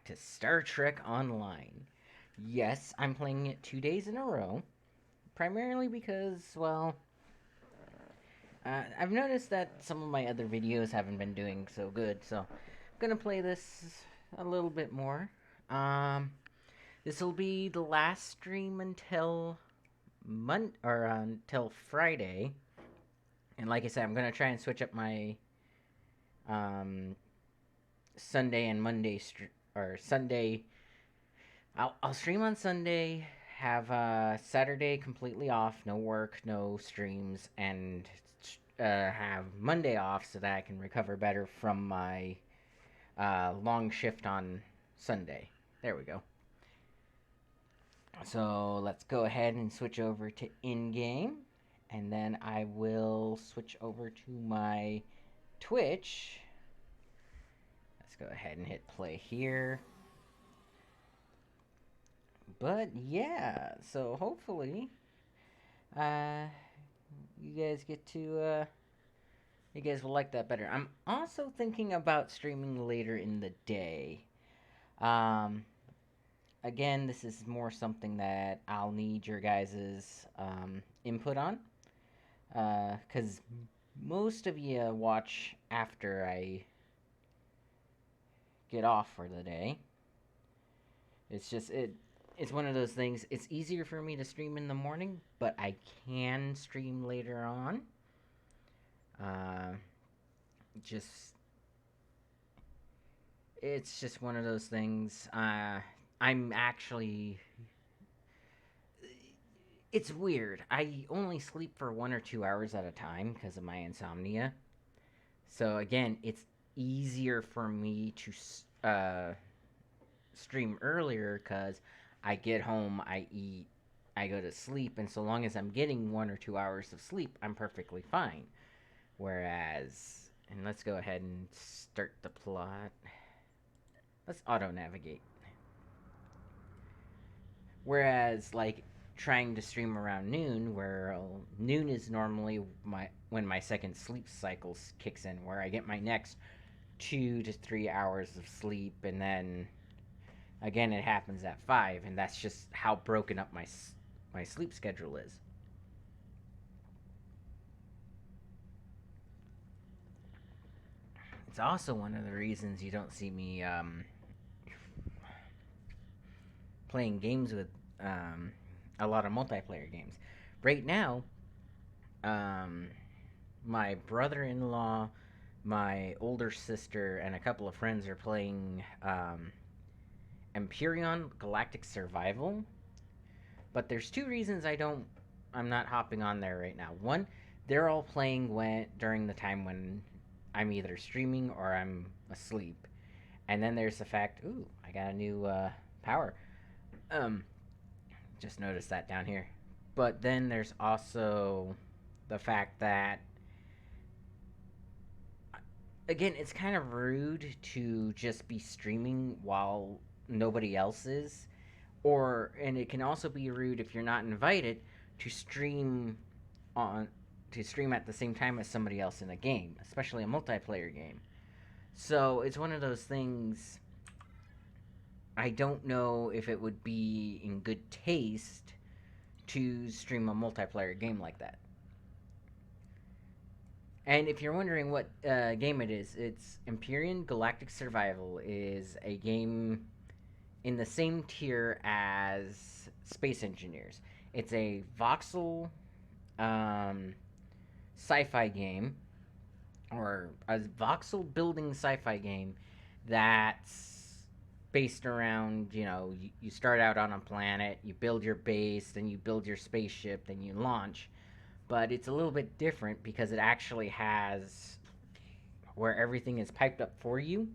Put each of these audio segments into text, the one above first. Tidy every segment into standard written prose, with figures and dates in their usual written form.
to Star Trek Online. Yes, I'm playing it 2 days in a row, primarily because, well, I've noticed that some of my other videos haven't been doing so good, so I'm gonna play this a little bit more. Um, this will be the last stream until until Friday, and like I said, I'm gonna try and switch up my um, Sunday and Monday or Sunday. I'll stream on Sunday, have Saturday completely off, no work, no streams, and have Monday off so that I can recover better from my long shift on Sunday. There we go. So let's go ahead and switch over to in game, and then I will switch over to my Twitch. Let's go ahead and hit play here. But yeah, so hopefully, uh, you guys get to you guys will like that better. I'm also thinking about streaming later in the day. Um, again, this is more something that I'll need your guys's input on, because most of you watch after I get off for the day. It's just it. It's one of those things. It's easier for me to stream in the morning, but I can stream later on. Uh, just it's just one of those things. I'm actually. It's weird. I only sleep for 1 or 2 hours at a time because of my insomnia. So again, it's easier for me to stream earlier because I get home, I eat, I go to sleep, and so long as I'm getting 1 or 2 hours of sleep, I'm perfectly fine. Whereas, and let's go ahead and start the plot. Let's auto navigate. Whereas, like trying to stream around noon, where noon is normally my second sleep cycle kicks in, where I get my next 2 to 3 hours of sleep, and then again it happens at 5, and that's just how broken up my sleep schedule is. It's also one of the reasons you don't see me playing games with a lot of multiplayer games. Right now, um, my brother-in-law, my older sister, and a couple of friends are playing Empyrean Galactic Survival. But there's two reasons I'm not hopping on there right now. One, they're all playing during the time when I'm either streaming or I'm asleep. And then there's the fact, ooh, I got a new power. Um, just noticed that down here. But then there's also the fact that again, it's kind of rude to just be streaming while nobody else is, or and it can also be rude if you're not invited to stream on to stream at the same time as somebody else in a game, especially a multiplayer game. So it's one of those things. I don't know if it would be in good taste to stream a multiplayer game like that. And if you're wondering what game it is, it's Empyrean Galactic Survival is a game in the same tier as Space Engineers. It's a voxel um, sci-fi game, or a voxel building sci-fi game that's based around, you start out on a planet, you build your base, then you build your spaceship, then you launch. But it's a little bit different because it actually has where everything is piped up for you,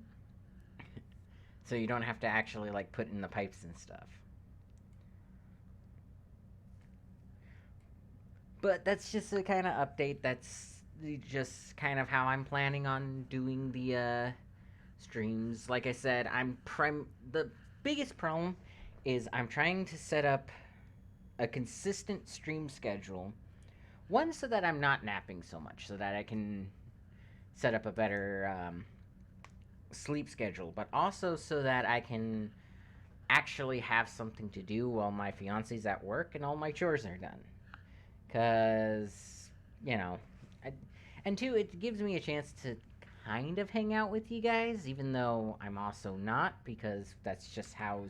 so you don't have to actually like put in the pipes and stuff. But that's just a kind of update. That's just kind of how I'm planning on doing the streams. Like I said, the biggest problem is I'm trying to set up a consistent stream schedule. One, so that I'm not napping so much, so that I can set up a better sleep schedule, but also so that I can actually have something to do while my fiance's at work and all my chores are done. Cause you know, I, and two, it gives me a chance to kind of hang out with you guys, even though I'm also not, because that's just how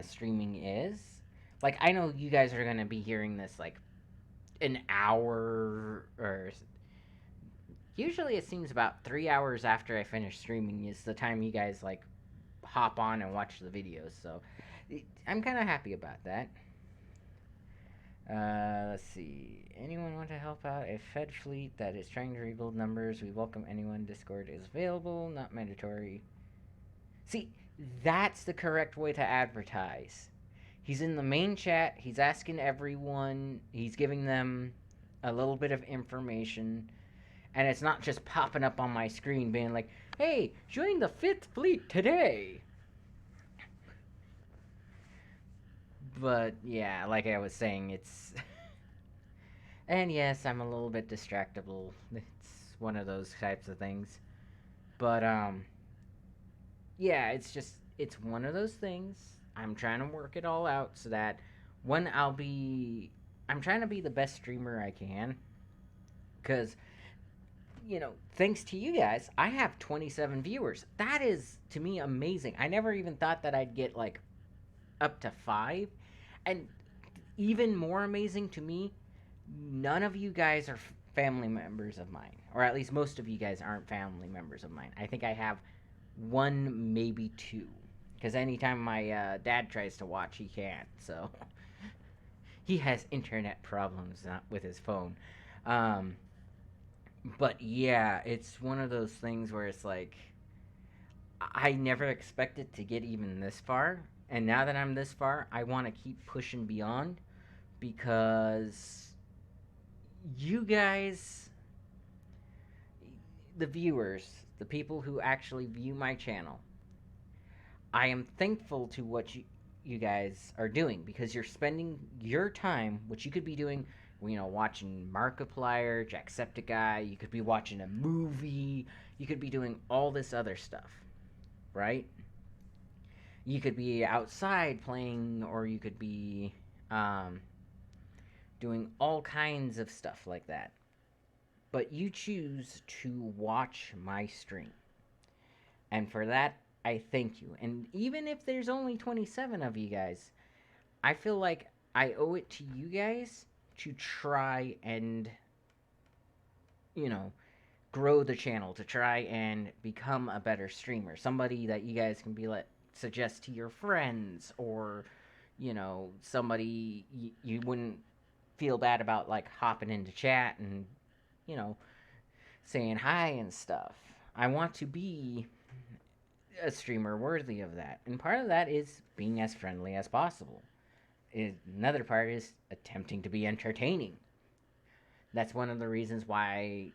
streaming is. Like I know you guys are gonna be hearing this like an hour or usually it seems about 3 hours after I finish streaming is the time you guys like hop on and watch the videos. So I'm kind of happy about that. Let's see. Anyone want to help out a Fed fleet that is trying to rebuild numbers? We welcome anyone. Discord is available, not mandatory. See, that's the correct way to advertise. He's in the main chat. He's asking everyone. He's giving them a little bit of information. And it's not just popping up on my screen being like, hey, join the Fifth Fleet today. But yeah, like I was saying, it's. And yes, I'm a little bit distractible. It's one of those types of things. But, yeah, it's one of those things. I'm trying to work it all out so that when I'm trying to be the best streamer I can. Because, thanks to you guys, I have 27 viewers. That is, to me, amazing. I never even thought that I'd get, like, up to 5. And even more amazing to me, none of you guys are family members of mine. Or at least most of you guys aren't family members of mine. I think I have one, maybe two. Because anytime my dad tries to watch, he can't. So he has internet problems with his phone. Um, but yeah, it's one of those things where it's like I never expected to get even this far, and now that I'm this far, I want to keep pushing beyond because you guys, the viewers, the people who actually view my channel, I am thankful to what you guys are doing because you're spending your time, which you could be doing, watching Markiplier, Jacksepticeye, you could be watching a movie, you could be doing all this other stuff, right? You could be outside playing, or you could be um, doing all kinds of stuff like that. But you choose to watch my stream. And for that, I thank you. And even if there's only 27 of you guys, I feel like I owe it to you guys to try and, you know, grow the channel, to try and become a better streamer. Somebody that you guys can be like, suggest to your friends, or, somebody you wouldn't feel bad about, like, hopping into chat and, you know, saying hi and stuff. I want to be a streamer worthy of that. And part of that is being as friendly as possible. Another part is attempting to be entertaining. That's one of the reasons why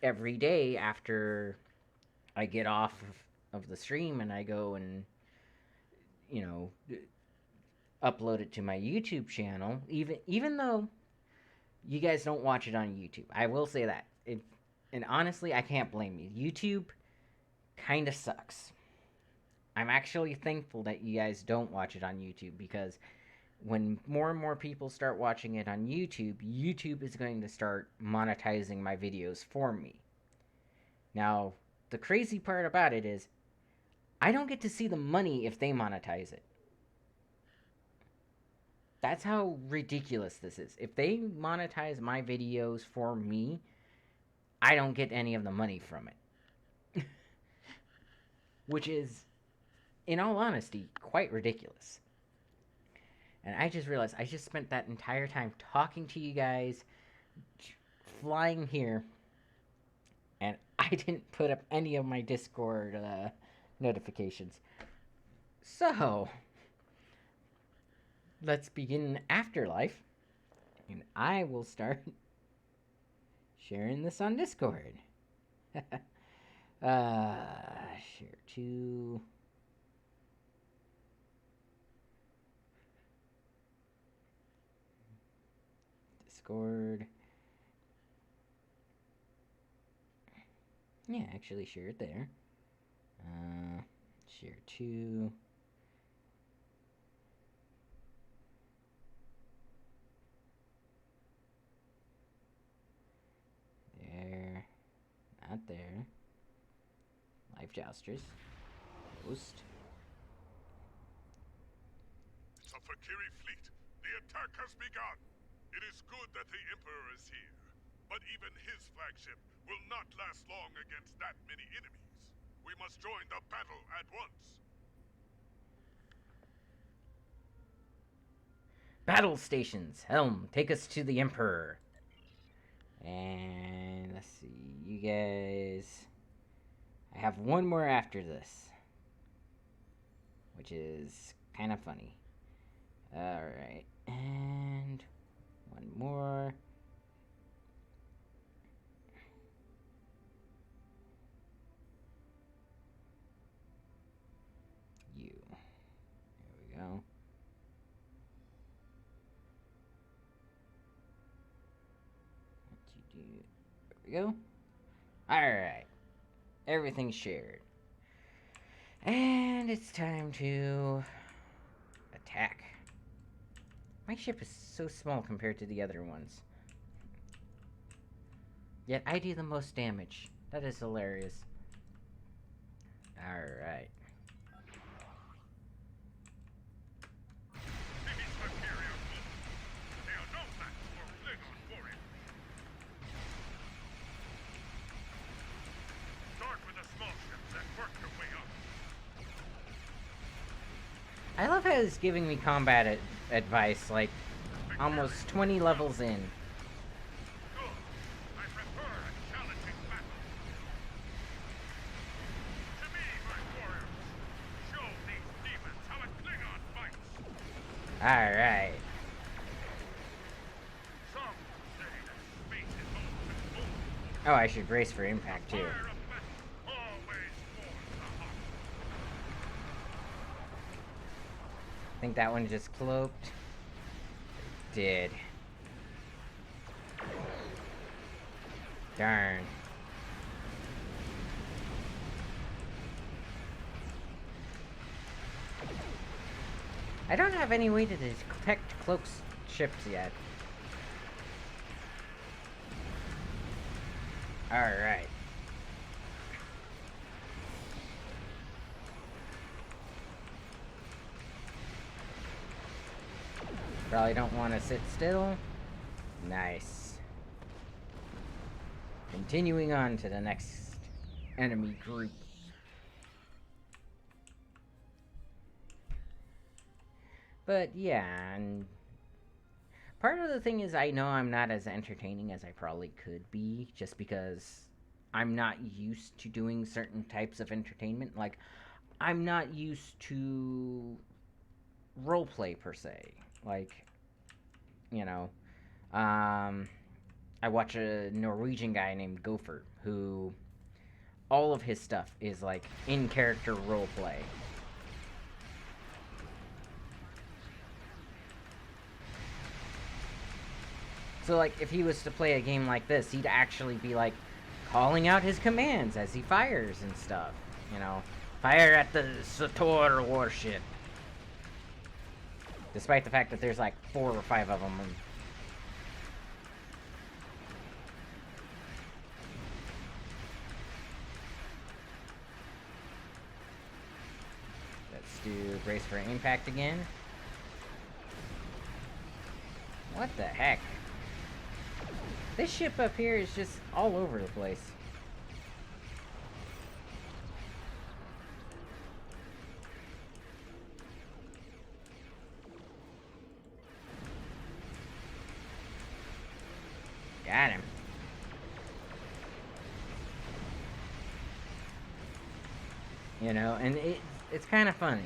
every day after I get off of the stream and I go and, you know, upload it to my YouTube channel, even though you guys don't watch it on YouTube. I will say that. And honestly, I can't blame you. YouTube kind of sucks. I'm actually thankful that you guys don't watch it on YouTube because when more and more people start watching it on YouTube, YouTube is going to start monetizing my videos for me. Now, the crazy part about it is I don't get to see the money if they monetize it. That's how ridiculous this is. If they monetize my videos for me, I don't get any of the money from it. Which is, in all honesty, quite ridiculous. And I just realized I just spent that entire time talking to you guys, flying here, and I didn't put up any of my Discord notifications. So, let's begin Afterlife, and I will start sharing this on Discord. Share to Discord. Yeah, actually share it there. Share 2. There. Not there. Live Jousters. Post. Fakiri fleet, the attack has begun. It is good that the Emperor is here, but even his flagship will not last long against that many enemies. We must join the battle at once. Battle stations. Helm, take us to the Emperor. And let's see, you guys. I have one more after this, which is kind of funny. Alright, and one more. You. There we go. What you do? There we go. Alright. Everything's shared. And it's time to attack. My ship is so small compared to the other ones. Yet I do the most damage. That is hilarious. Alright. I love how it's giving me combat advice, like, almost 20 levels in. Alright. Oh, I should brace for impact, too. I think that one just cloaked. Did. Darn. I don't have any way to detect cloaks ships yet. Alright. Probably don't want to sit still. Nice. Continuing on to the next enemy group. But yeah, and part of the thing is I know I'm not as entertaining as I probably could be, just because I'm not used to doing certain types of entertainment. Like, I'm not used to roleplay per se. Like, you know, I watch a Norwegian guy named Gopher, who all of his stuff is like in character roleplay. So, like, if he was to play a game like this, he'd actually be, like, calling out his commands as he fires and stuff. You know, fire at the Sator warship. Despite the fact that there's, like, 4 or 5 of them. Let's do brace for impact again. What the heck? This ship up here is just all over the place. Got him. You know, and it's kind of funny.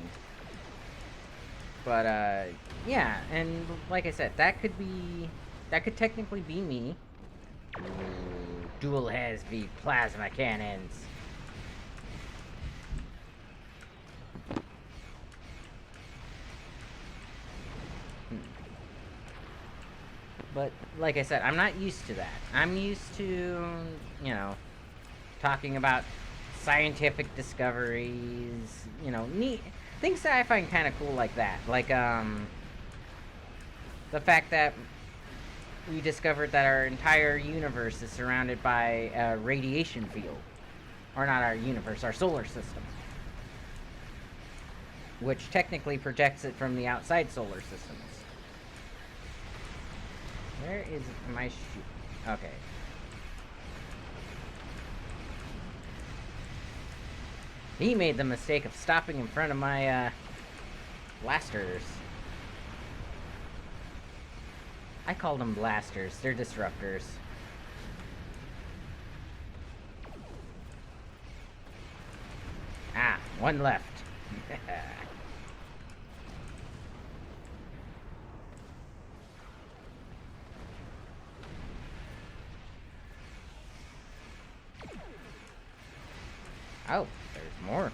But, yeah, and like I said, that could technically be me. Ooh, dual heavy plasma cannons. But, like I said, I'm not used to that. I'm used to, you know, talking about scientific discoveries, neat things that I find kind of cool like that. Like the fact that we discovered that our entire universe is surrounded by a radiation field. Or not our universe, our solar system. Which technically protects it from the outside solar systems. Where is my shoe? Okay. He made the mistake of stopping in front of my, blasters. I call them blasters. They're disruptors. Ah, one left. Oh, there's more.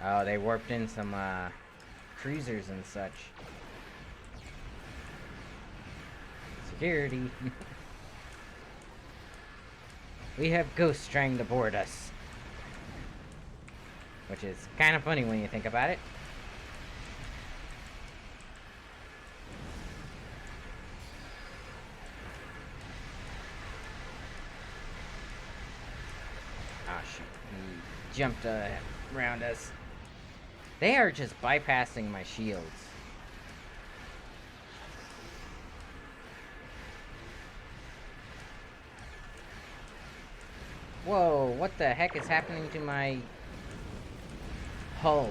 Oh, they warped in some, cruisers and such. Security. We have ghosts trying to board us. Which is kind of funny when you think about it. Ah, shoot. He jumped around us. They are just bypassing my shields. Whoa, what the heck is happening to my hull?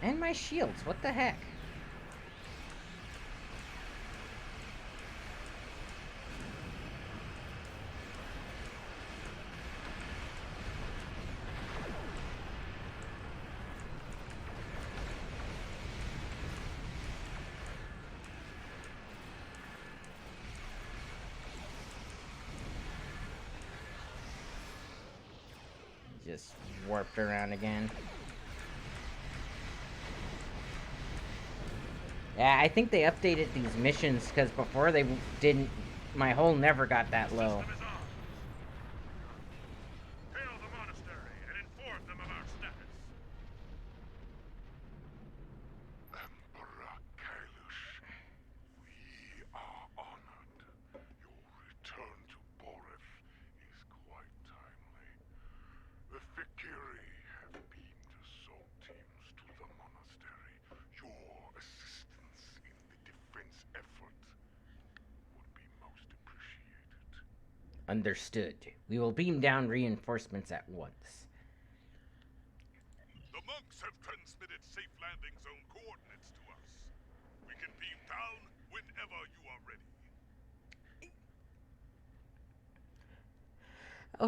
And my shields, what the heck? Just warped around again. Yeah, I think they updated these missions because before they didn't. My hull never got that low. Hail the monastery and inform them of our status. Emperor Kailush, we are honored. Your return to Boreth is quite timely. The Fikiri have beamed assault teams to the monastery. Your assistance in the defense effort would be most appreciated. Understood. We will beam down reinforcements at once. The monks have transmitted safe landing zone coordinates to us. We can beam down whenever you are ready.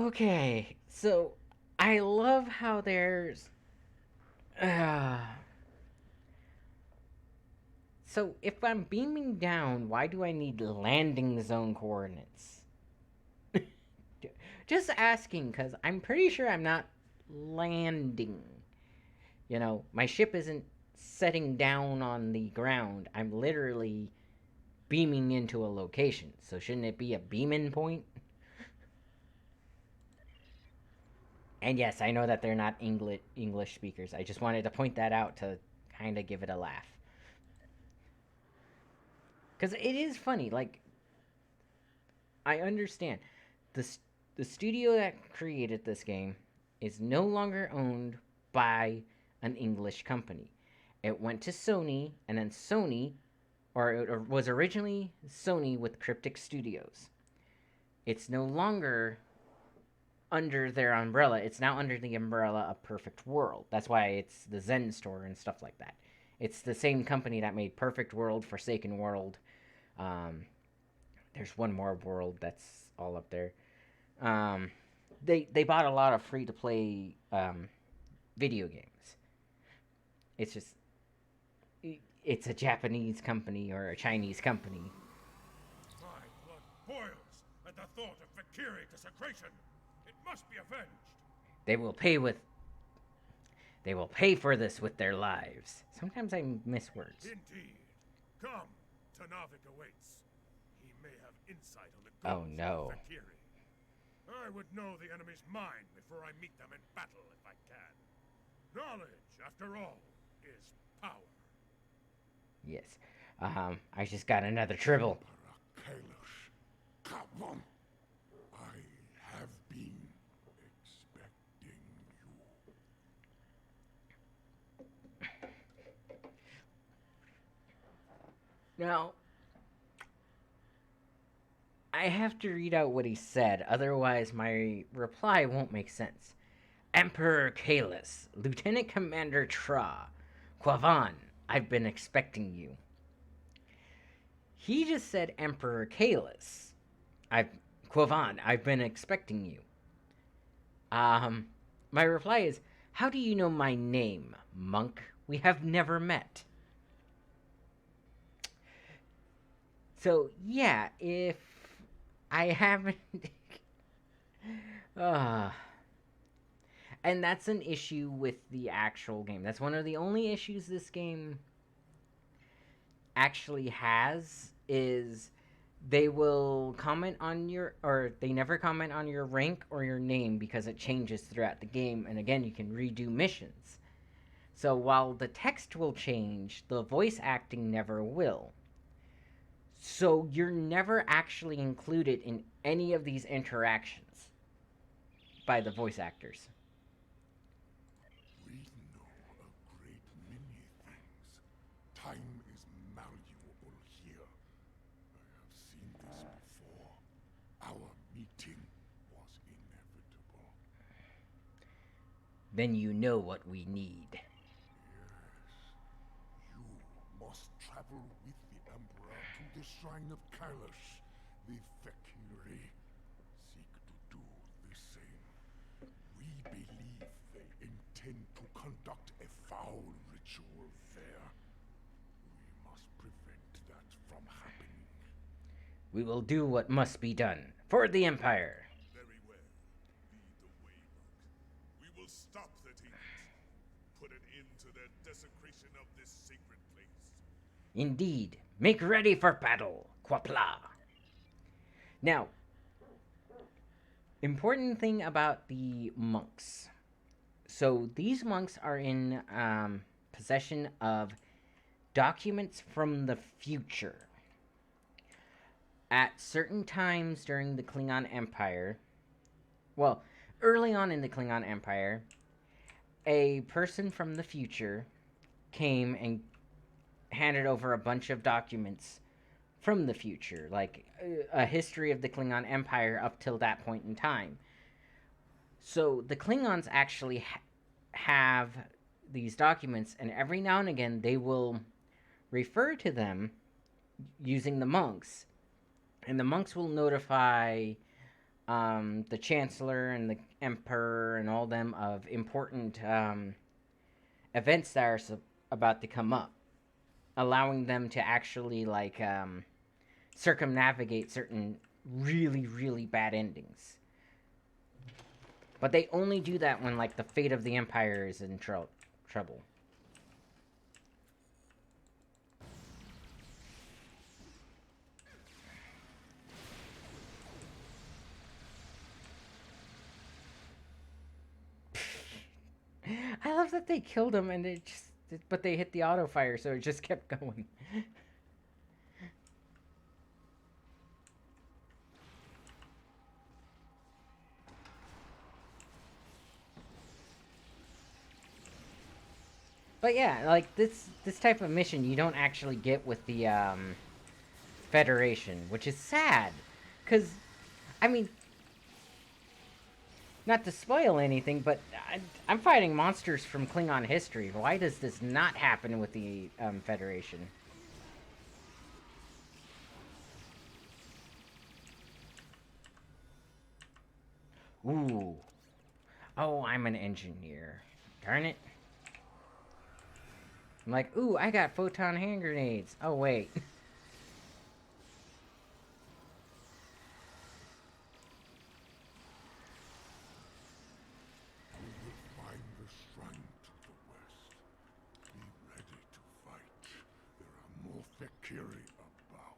Okay, so I love how there's. So if I'm beaming down, why do I need landing zone coordinates? Just asking, because I'm pretty sure I'm not landing. My ship isn't setting down on the ground. I'm literally beaming into a location. So shouldn't it be a beam-in point? And yes, I know that they're not English speakers. I just wanted to point that out to kind of give it a laugh. Because it is funny. Like, I understand. The studio that created this game is no longer owned by an English company. It went to Sony, and then Sony, or it was originally Sony with Cryptic Studios. It's no longer under their umbrella. It's now under the umbrella of Perfect World. That's why it's the Zen Store and stuff like that. It's the same company that made Perfect World, Forsaken World. There's one more world that's all up there. They bought a lot of free to play video games. It's just it's a Japanese company or a Chinese company. My blood boils at At the thought of Valkyrie desecration, it must be avenged. They will pay with. They will pay for this with their lives. Sometimes I miss words. Indeed. Come, Tanavik awaits. He may have insight on the Oh, goals no. of Valkyrie. I would know the enemy's mind before I meet them in battle if I can. Knowledge, after all, is power. Yes. I just got another tribble. Kailash, come on. I have been expecting you. Now, I have to read out what he said, otherwise my reply won't make sense. Emperor Kalis, Lieutenant Commander Tra, Quavan, I've been expecting you. He just said Emperor Kalis. Quavan, I've been expecting you. My reply is, how do you know my name, monk? We have never met. So, yeah, if I haven't... And that's an issue with the actual game. That's one of the only issues this game actually has, is they will comment on your, or they never comment on your rank or your name because it changes throughout the game, and again, you can redo missions. So while the text will change, the voice acting never will. So you're never actually included in any of these interactions by the voice actors. We know a great many things. Time is malleable here. I have seen this before. Our meeting was inevitable. Then you know what we need. Yes. You must travel with the Emperor to the Shrine of Kailash. The Valkyrie seek to do the same. We believe they intend to conduct a foul ritual there. We must prevent that from happening. We will do what must be done for the Empire. Very well. Lead the way, monk. We will stop the demons. Put an end to their desecration of this sacred place. Indeed. Make ready for battle, Quapla. Now, important thing about the monks. So these monks are in possession of documents from the future. At certain times during the Klingon Empire, well, early on in the Klingon Empire, a person from the future came and handed over a bunch of documents from the future, like a history of the Klingon Empire up till that point in time. So the Klingons actually have these documents, and every now and again they will refer to them using the monks, and the monks will notify the Chancellor and the Emperor and all them of important events that are about to come up, allowing them to actually like circumnavigate certain really, really bad endings. But they only do that when like the fate of the Empire is in trouble. I love that they killed him and it just, but they hit the auto fire, so it just kept going. But yeah, like this type of mission you don't actually get with the Federation, which is sad, because I mean, not to spoil anything, but I'm fighting monsters from Klingon history. Why does this not happen with the Federation? Ooh. Oh, I'm an engineer. Darn it. I'm like, ooh, I got photon hand grenades. Oh, wait. Fakiri about?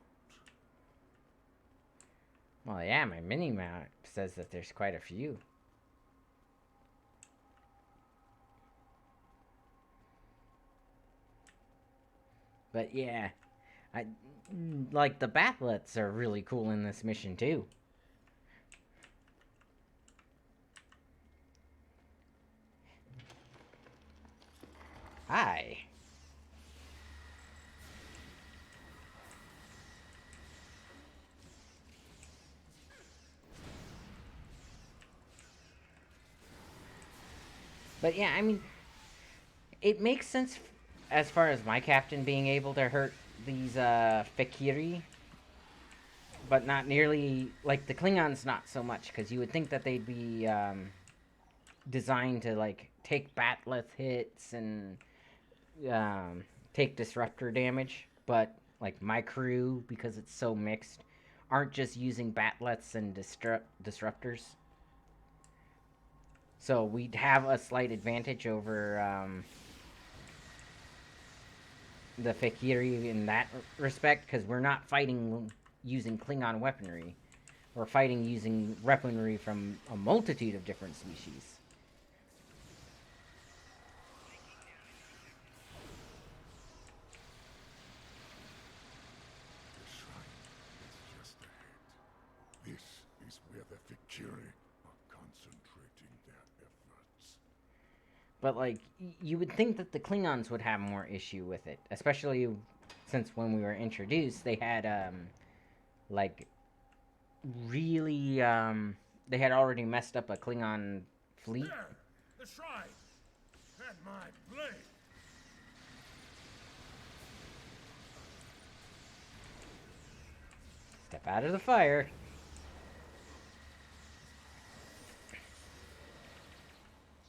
Well, yeah, my mini-map says that there's quite a few. But yeah, I like the bathlets are really cool in this mission too. Hi. But yeah, I mean, it makes sense as far as my captain being able to hurt these Fakiri, but not nearly like the Klingons. Not so much because you would think that they'd be designed to like take batleth hits and take disruptor damage, but like my crew, because it's so mixed, aren't just using batleths and disruptors. So we'd have a slight advantage over the Fakiri in that respect, because we're not fighting using Klingon weaponry. We're fighting using weaponry from a multitude of different species. The shrine is just ahead. This is where the Fakiri are concentrating their efforts. But like, you would think that the Klingons would have more issue with it, especially since when we were introduced, they had like really they had already messed up a Klingon fleet. There! The shrine! And my blade! Step out of the fire.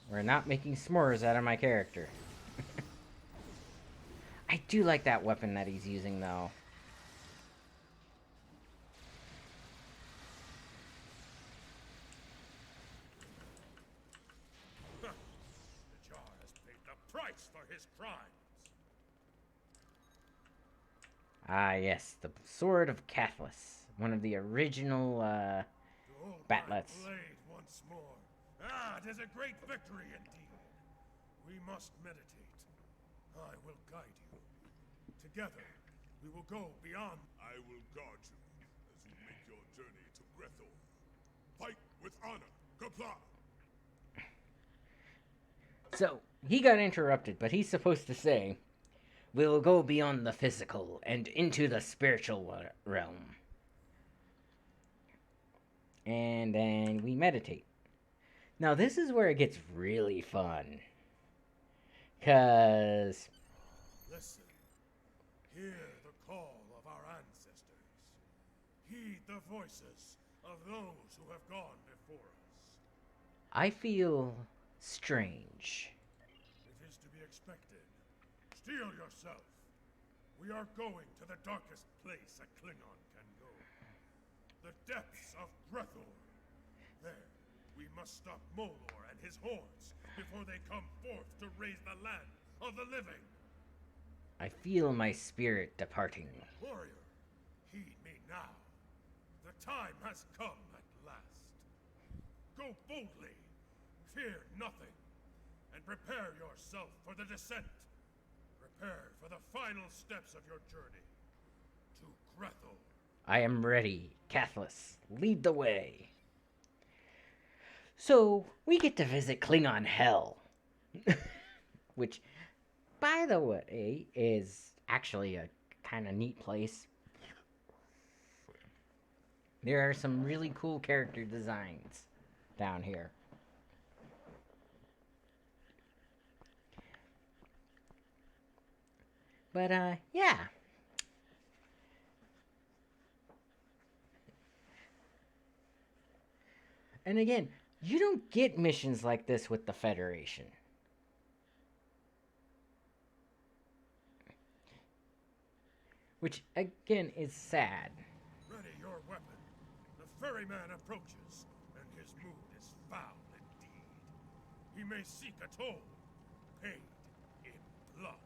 We're not making s'mores out of my character. I do like that weapon that he's using, though. The Jar has paid the price for his crimes. Ah, yes, the Sword of Cathlas. One of the original, Behold batlets. my blade once more. Ah, it is a great victory indeed. We must meditate. I will guide you. Together, we will go beyond. I will guard you as you make your journey to Grethor. Fight with honor. Comply. So, he got interrupted, but he's supposed to say, we'll go beyond the physical and into the spiritual realm. And then we meditate. Now, this is where it gets really fun. Because Listen. Hear the call of our ancestors. Heed the voices of those who have gone before us. I feel strange. It is to be expected. Steel yourself. We are going to the darkest place a Klingon can go. The depths of Grethor. There, we must stop Molor and his hordes before they come forth to raise the land of the living. I feel my spirit departing. Warrior, heed me now. The time has come at last. Go boldly, fear nothing, and prepare yourself for the descent. Prepare for the final steps of your journey to Grethor. I am ready. Cathlas, lead the way. So, we get to visit Klingon Hell. Which, by the way, is actually a kind of neat place. There are some really cool character designs down here. But, yeah. And again, you don't get missions like this with the Federation. Which, again, is sad. Ready your weapon. The ferryman approaches, and his mood is foul indeed. He may seek a toll, paid in blood.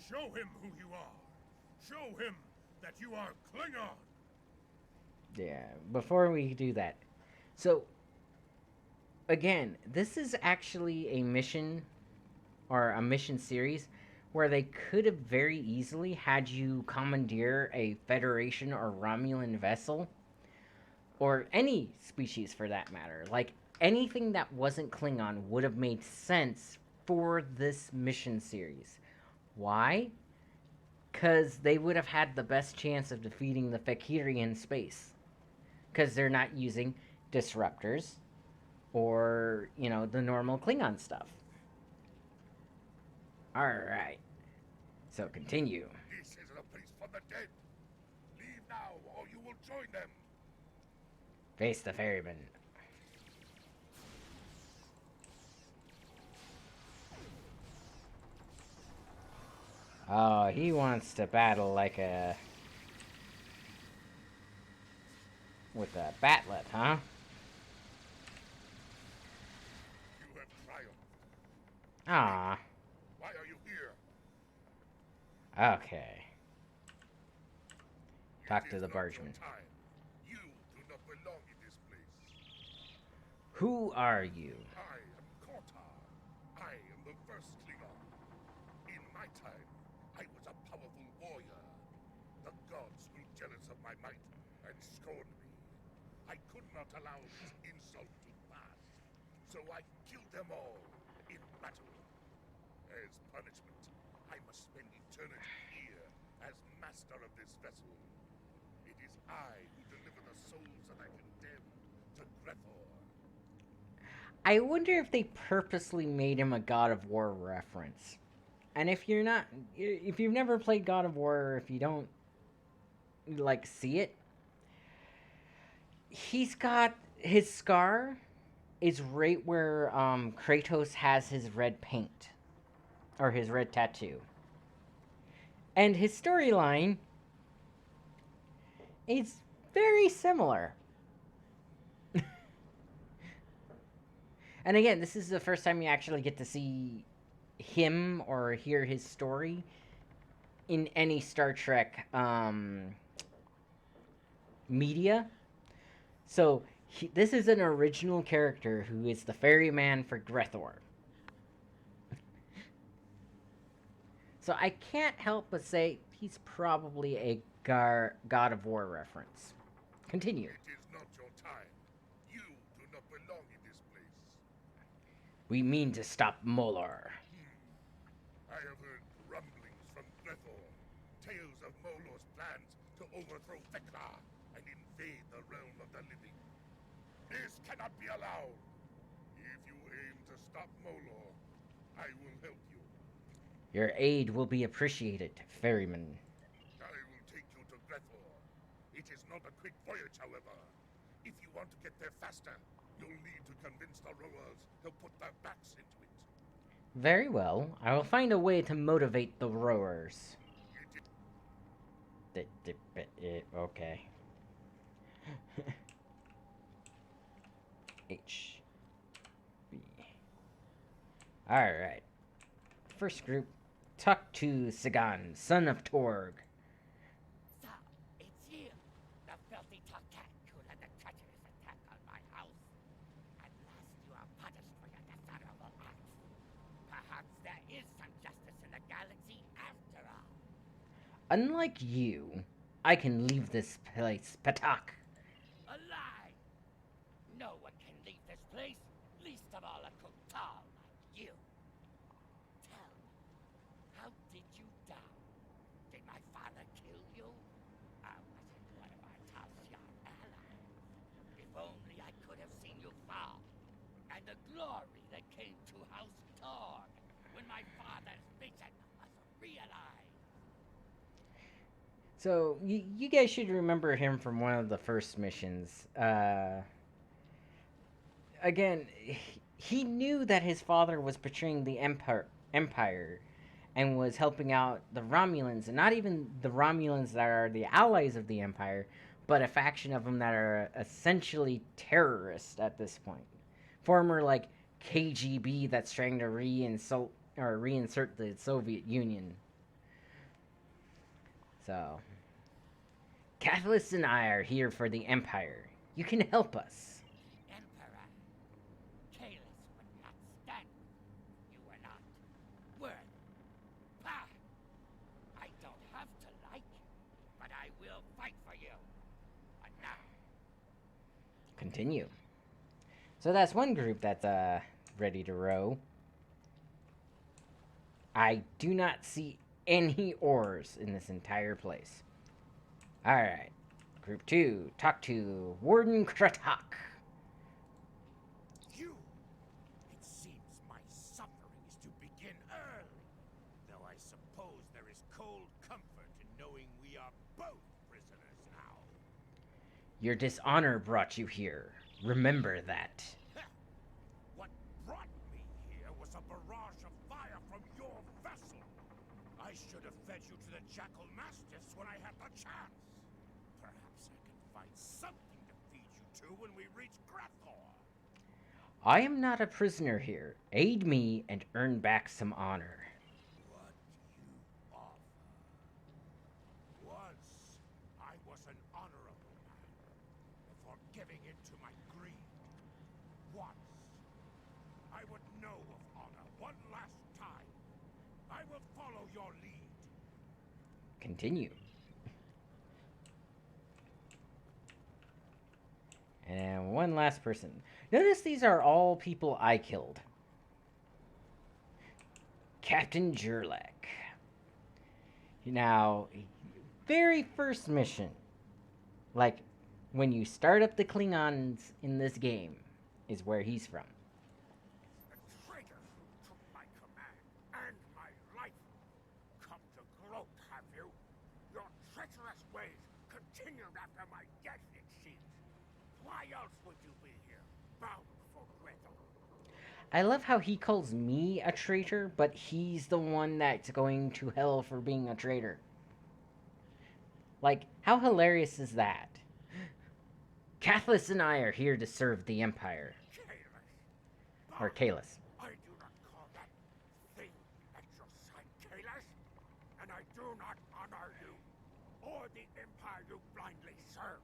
Show him who you are. Show him that you are Klingon. Yeah, before we do that. So, again, this is actually a mission or a mission series where they could have very easily had you commandeer a Federation or Romulan vessel, or any species for that matter. Like, anything that wasn't Klingon would have made sense for this mission series. Why? Because they would have had the best chance of defeating the Fekiri in space. Because they're not using disruptors or, the normal Klingon stuff. Alright. So continue. This is a place for the dead. Leave now, or you will join them. Face the ferryman. Oh, he wants to battle like with a batlet, huh? You have triumphed. Ah. Why are you here? Okay. Talk It to is the not your bargeman. time. You do not belong in this place. Who are you? I am Kotar. I am the first Klingon. In my time, I was a powerful warrior. The gods grew jealous of my might and scorned me. I could not allow this insult to pass, so I killed them all in battle. As punishment, I must spend eternity here as master of this vessel. It is I who deliver the souls that I condemn to Grethor. I wonder if they purposely made him a God of War reference. And if you've never played God of War, or if you don't see it, he's got his scar is right where Kratos has his red paint or his red tattoo. And his storyline is very similar. And again, this is the first time you actually get to see him or hear his story in any Star Trek media. So this is an original character who is the ferryman for Grethor. So I can't help but say he's probably a God of War reference. Continue. It is not your time. You do not belong in this place. We mean to stop Molar. I have heard rumblings from Grethor, tales of Molor's plans to overthrow Vecna and invade the realm of the living. This cannot be allowed. If you aim to stop Molor, I will help you. Your aid will be appreciated, ferryman. I will take you to Grethor. It is not a quick voyage, however. If you want to get there faster, you'll need to convince the rowers to put their backs into it. Very well. I will find a way to motivate the rowers. Okay. H. B. Alright. First group. Talk to Sagan, son of Torg. So, it's you, the filthy Tok'tak who led the treacherous attack on my house. At last you are punished for your dishonorable acts. Perhaps there is some justice in the galaxy after all. Unlike you, I can leave this place, Patak. A lie! No one can leave this place, least of all a Kotal like you. Tell me, how did you die? Did my father kill you? Or was it one of our Tal'Shan allies? If only I could have seen you fall, and the glory that came to House Torg when my father's vision was realized. So, you guys should remember him from one of the first missions. Again, he knew that his father was betraying the Empire and was helping out the Romulans, and not even the Romulans that are the allies of the Empire, but a faction of them that are essentially terrorists at this point. Former, KGB that's trying to reinsert the Soviet Union. So, Catalyst and I are here for the Empire. You can help us. The Emperor. Kalis would not stand. You were not worth. Bah! I don't have to like you, but I will fight for you. But now, Continue. So that's one group that's ready to row. I do not see any oars in this entire place. Alright. Group 2. Talk to Warden Kratok. You! It seems my suffering is to begin early. Though I suppose there is cold comfort in knowing we are both prisoners now. Your dishonor brought you here. Remember that. What brought me here was a barrage of fire from your vessel. I should have fed you to the Jackal Mastiffs when I had the chance. Perhaps I can find something to feed you to when we reach Grathor. I am not a prisoner here. Aid me and earn back some honor. What you offer? Once, I was an honorable man, before giving in to my greed. Once, I would know of honor one last time. I will follow your lead. Continue. And one last person. Notice these are all people I killed. Captain Jurlek. Now, very first mission, like when you start up the Klingons in this game, is where he's from. The traitor who took my command and my life. Come to gloat, have you? Your treacherous ways continued after my death, it seems. Why else would you be here, bound for Gretel? I love how he calls me a traitor, but he's the one that's going to hell for being a traitor. Like, how hilarious is that? Cathlis and I are here to serve the Empire. Kalis. Or Kalis. I do not call that thing at your side, Kalis. And I do not honor you, or the Empire you blindly serve.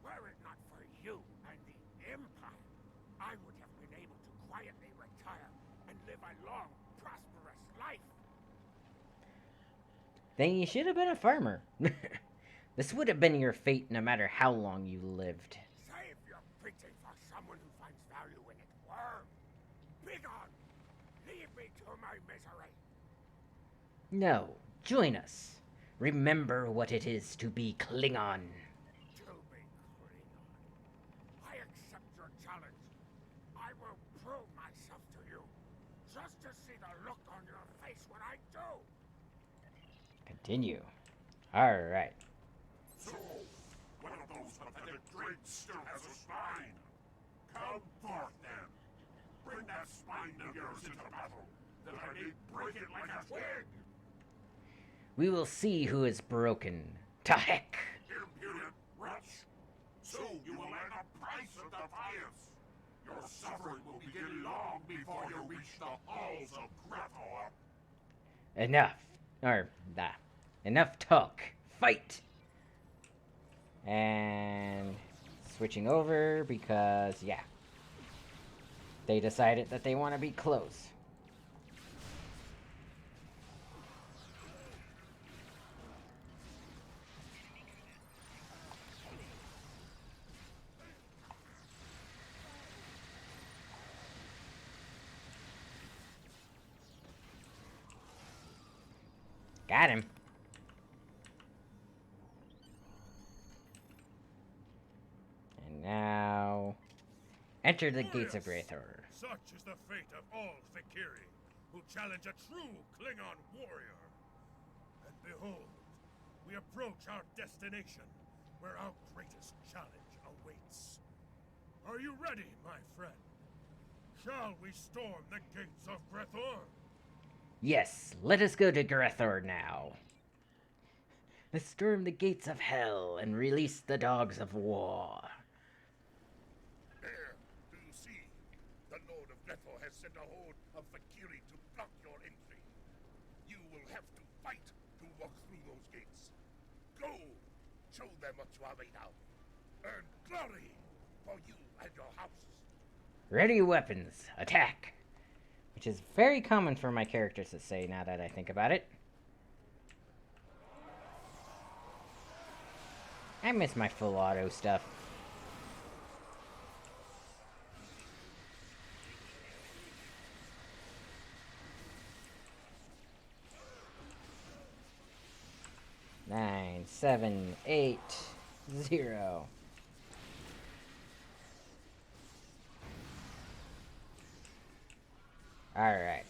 Were it not for you and the Empire, I would have been able to quietly retire and live a long, prosperous life. Then you should have been a farmer. This would have been your fate no matter how long you lived. Save your preaching for someone who finds value in it, worm. Begone! Leave me to my misery. No, join us. Remember what it is to be Klingon. To be Klingon. I accept your challenge. I will prove myself to you. Just to see the look on your face when I do. Continue. Alright. So, one of those pathetic drakes still has a spine. Come forth, then. Bring that spine of yours into battle, that I may break it like a twig. We will see who is broken. To heck! Impudent wretch. So you will earn a price of defiance. Your suffering will begin long before you reach the halls of Grathor. Enough. Enough talk. Fight! And switching over because, yeah. They decided that they want to be close. Got him. And now, enter the gates of Grathor. Such is the fate of all Fikiri, who challenge a true Klingon warrior. And behold, we approach our destination, where our greatest challenge awaits. Are you ready, my friend? Shall we storm the gates of Grathor? Yes, let us go to Grathor now. Let's storm the gates of hell and release the dogs of war. There, do you see? The Lord of Grathor has sent a horde of Fikiri to block your entry. You will have to fight to walk through those gates. Go! Show them what you are made of. Earn glory for you and your house. Ready weapons, attack! Which is very common for my characters to say now that I think about it. I miss my full auto stuff. Nine, 7, 8, 0. Alright.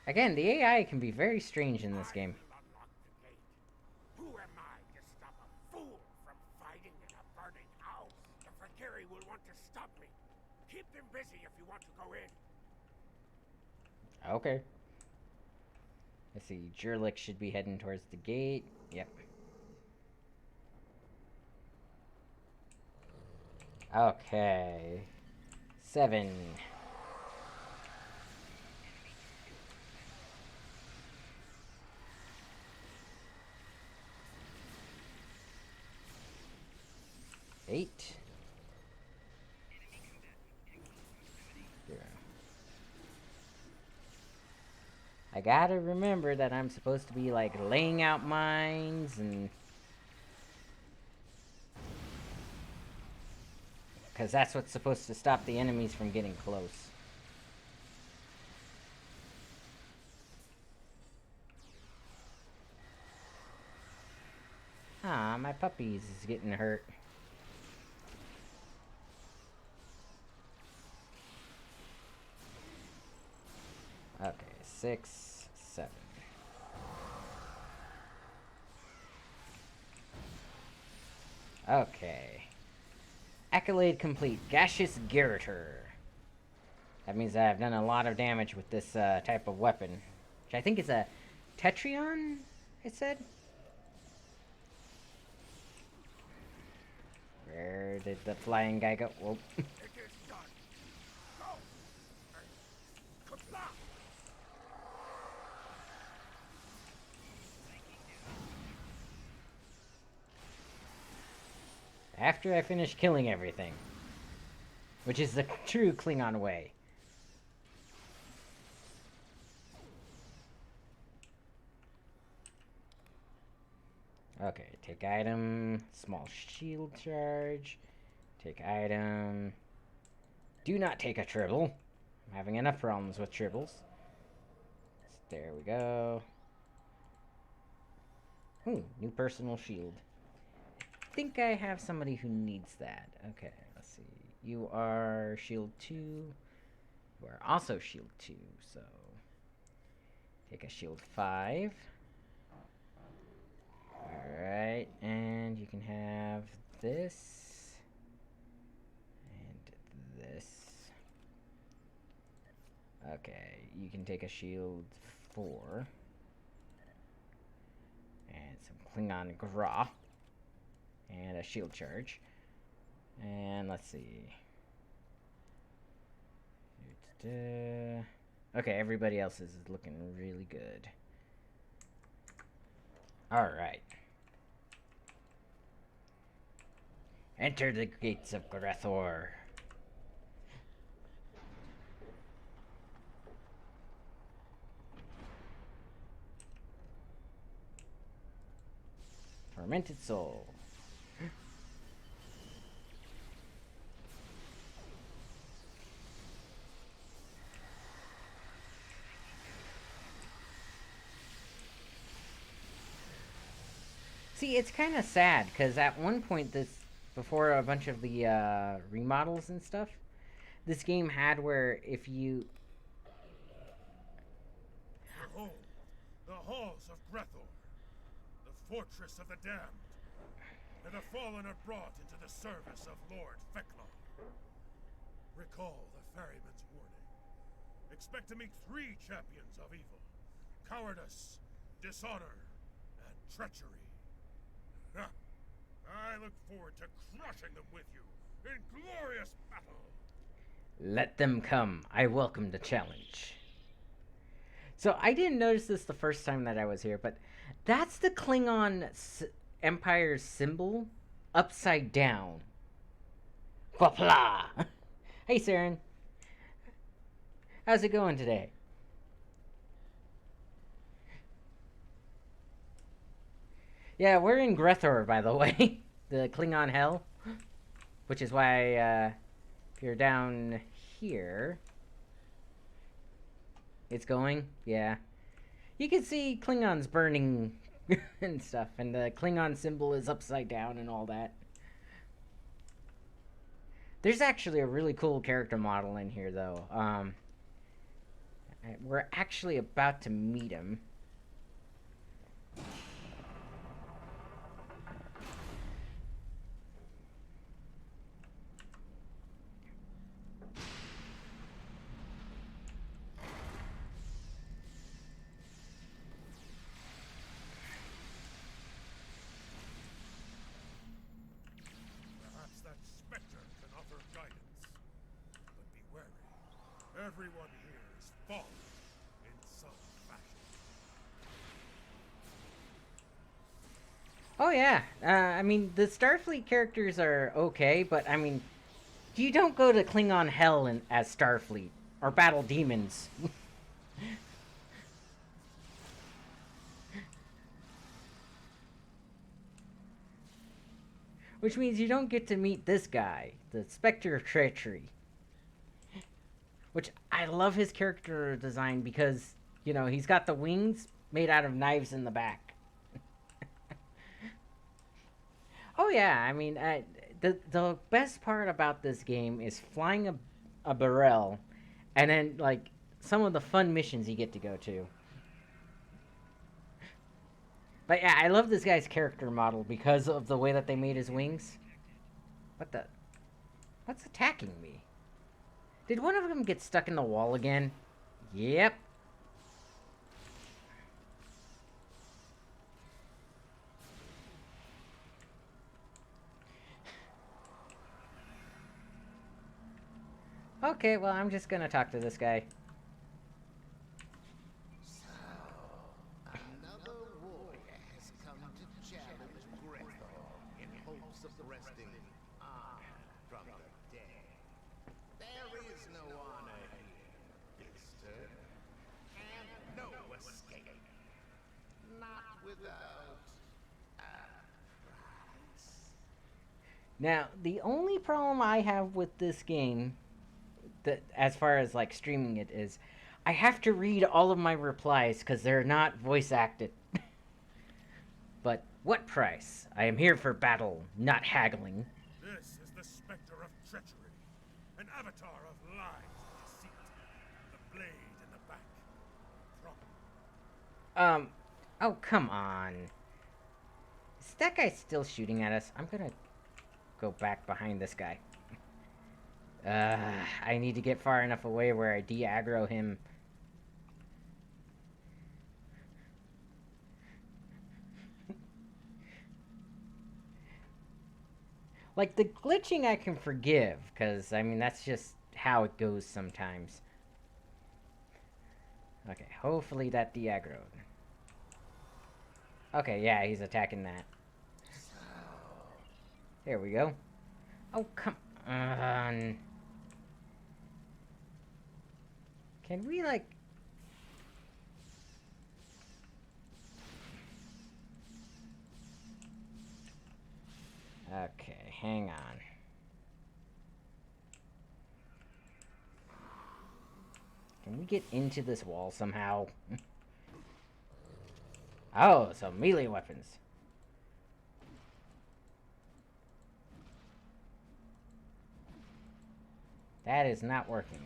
Again, the AI can be very strange in this game. I will unlock the gate. Who am I to stop a fool from fighting in a burning house? The Fakiri will want to stop me. Keep them busy if you want to go in. Okay. Let's see, Jurlik should be heading towards the gate. Yep. Okay. 7. Eight. 0. I gotta remember that I'm supposed to be like laying out mines and because that's what's supposed to stop the enemies from getting close. Ah, my puppies is getting hurt. Okay, 6, 7. Okay. Accolade complete. Gaseous Garroter. That means that I've done a lot of damage with this type of weapon. Which I think is a Tetrion, it said? Where did the flying guy go? Whoa. It is done. Go. And kapla! After I finish killing everything. Which is the true Klingon way. Okay, take item, small shield charge, take item. Do not take a tribble. I'm having enough problems with tribbles. There we go. New personal shield. I think I have somebody who needs that. Okay, let's see. You are shield 2. You are also shield 2, so take a shield 5. Alright, and you can have this and this. Okay, you can take a shield 4 and some Klingon Gra and a shield charge. And let's see. Okay, everybody else is looking really good. Alright. Enter the gates of Grethor. Tormented soul. See, it's kind of sad, because at one point before a bunch of the remodels and stuff, this game had where if you... Behold, the halls of Grethor, the fortress of the damned, and the fallen are brought into the service of Lord Fekla. Recall the ferryman's warning. Expect to meet 3 champions of evil: cowardice, dishonor, and treachery. I look forward to crushing them with you in glorious battle. Let them come. I welcome the challenge. So I didn't notice this the first time that I was here, but that's the Klingon Empire's symbol upside down. Qapla'. Hey, Saren. How's it going today? Yeah, we're in Grethor, by the way. The Klingon Hell. Which is why, if you're down here... It's going? Yeah. You can see Klingons burning and stuff, and the Klingon symbol is upside down and all that. There's actually a really cool character model in here, though. We're actually about to meet him. Perhaps that Spectre can offer guidance. But be wary. Everyone here is fallen in some fashion. Oh, yeah. I mean, the Starfleet characters are okay, but, I mean, you don't go to Klingon Hell as Starfleet. Or battle demons. Which means you don't get to meet this guy, the Spectre of Treachery. Which, I love his character design because, you know, he's got the wings made out of knives in the back. Oh yeah, I mean, the best part about this game is flying a Barrel, and then, like, some of the fun missions you get to go to. But yeah, I love this guy's character model because of the way that they made his wings. What the? What's attacking me? Did one of them get stuck in the wall again? Yep. Okay, well, I'm just gonna talk to this guy. Another warrior has come to challenge Grethor in hopes of wresting honor from the dead. There is no honor here, Mister, and no escape. Not without a price. Now, the only problem I have with this game, that as far as like streaming it, is I have to read all of my replies because they're not voice acted. But what price? I am here for battle, not haggling. This is the Spectre of Treachery, an avatar of lies and deceit. The blade in the back. Problem. Oh, come on. Is that guy still shooting at us? I'm gonna go back behind this guy. I need to get far enough away where I de-aggro him. Like, the glitching I can forgive, because, I mean, that's just how it goes sometimes. Okay, hopefully that de-aggroed. Okay, yeah, he's attacking that. There we go. Oh, come on. Can we, like... Okay, hang on. Can we get into this wall somehow? Oh, so melee weapons. That is not working.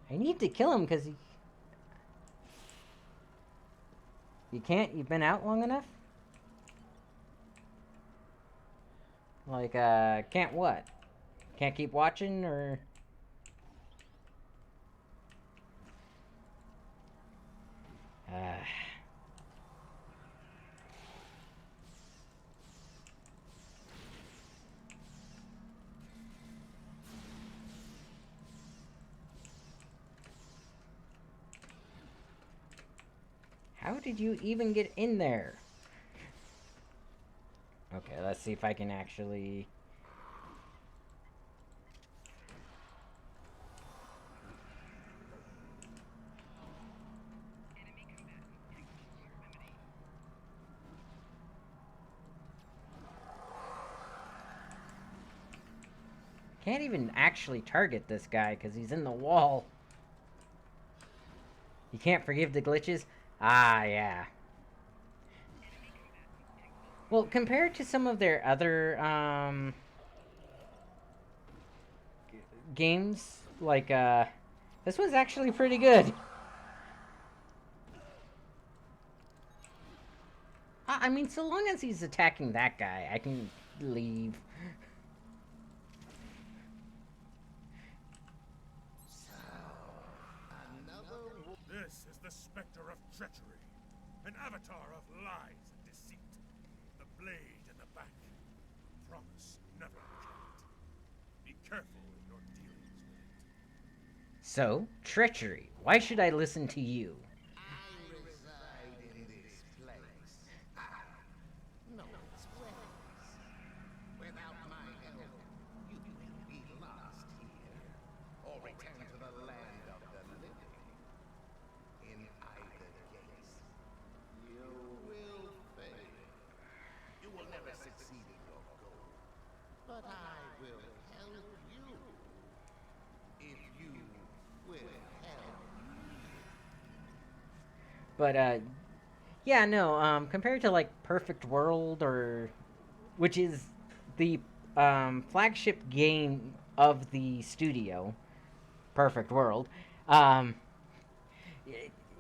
I need to kill him because he... You can't? You've been out long enough? Like, can't what? Can't keep watching, or... How did you even get in there? Okay, let's see if I can actually... Can't even actually target this guy because he's in the wall. You can't forgive the glitches? Ah, yeah. Well, compared to some of their other, games, like, this one's actually pretty good. I mean, so long as he's attacking that guy, I can leave. This is the specter of treachery, an avatar of lies and deceit. The blade in the back, a promise never kept. Be careful in your dealings with it. So, treachery. Why should I listen to you? I reside in this place. No one's place. Without my help, you will be lost here, or return to the land of the living. In either case, you will fail. You will never succeed in your goal. But I will help you. If you will help me. But, yeah, no, compared to, like, Perfect World, or... which is the, flagship game of the studio, Perfect World,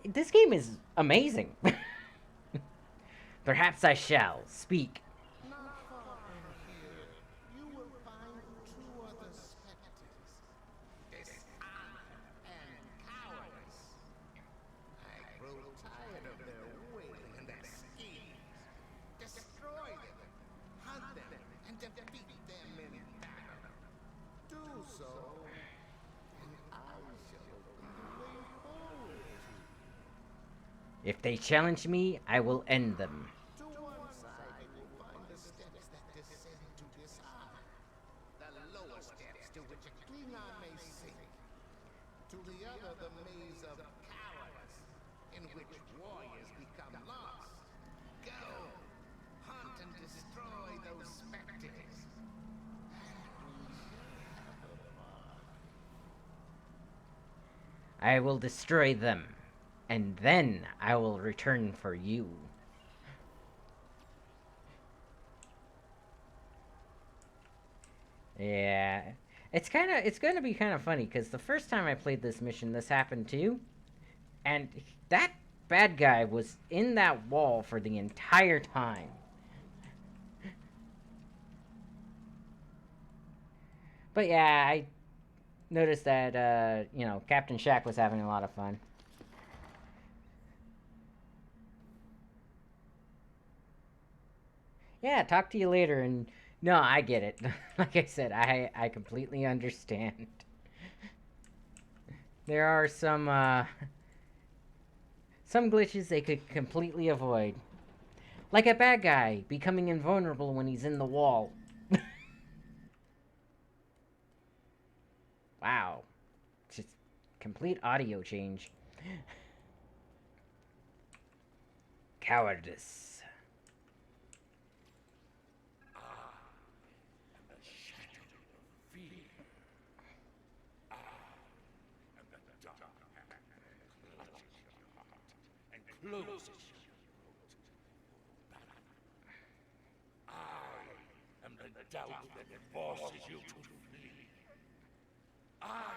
this game is amazing. Perhaps I shall speak. Not far from here, you will find two other specters. Dishonor and cowardice. I grow tired of their wailing and their schemes. Destroy them, hunt them, and defeat them in battle. Do so, and I shall open the way forward to you. If they challenge me, I will end them. To one side, you will find the steps that descend to dishonor. The lower steps to which a Klingon may sink. To the other, the maze of cowardice, in which warriors become lost. Go, hunt and destroy those specters. And we shall have a fun. I will destroy them, and then I will return for you. Yeah, it's gonna be kind of funny, because the first time I played this mission, this happened too, and that bad guy was in that wall for the entire time. But yeah, I noticed that, Captain Shack was having a lot of fun. Yeah, talk to you later, and no, I get it. Like I said, I completely understand. There are some glitches they could completely avoid. Like a bad guy becoming invulnerable when he's in the wall. Wow. Just complete audio change. Cowardice. Closes your throat. I am the doubt that forces you to flee. I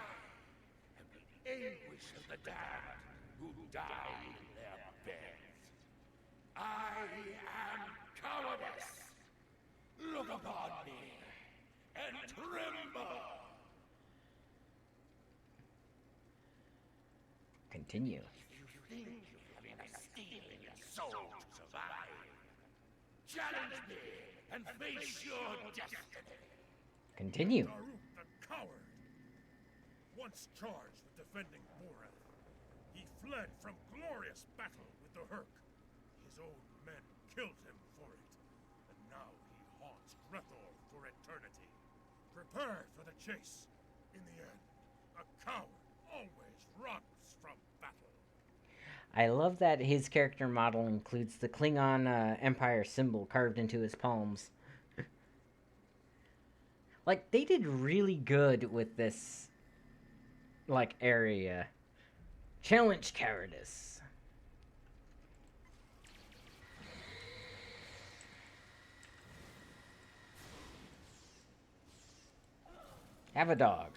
am the anguish of the damned who die in their beds. I am cowardice. Look upon me and tremble. Continue. If you think you have enough steel in your soul to survive, challenge me and face your destiny. Continue. Daruk the coward! Once charged with defending Borath, he fled from glorious battle with the Hurk. His own men killed him for it, and now he haunts Grethor for eternity. Prepare for the chase. In the end, a coward always runs from battle. I love that his character model includes the Klingon Empire symbol carved into his palms. Like, they did really good with this, like, area. Challenge cowardice. Have a dog.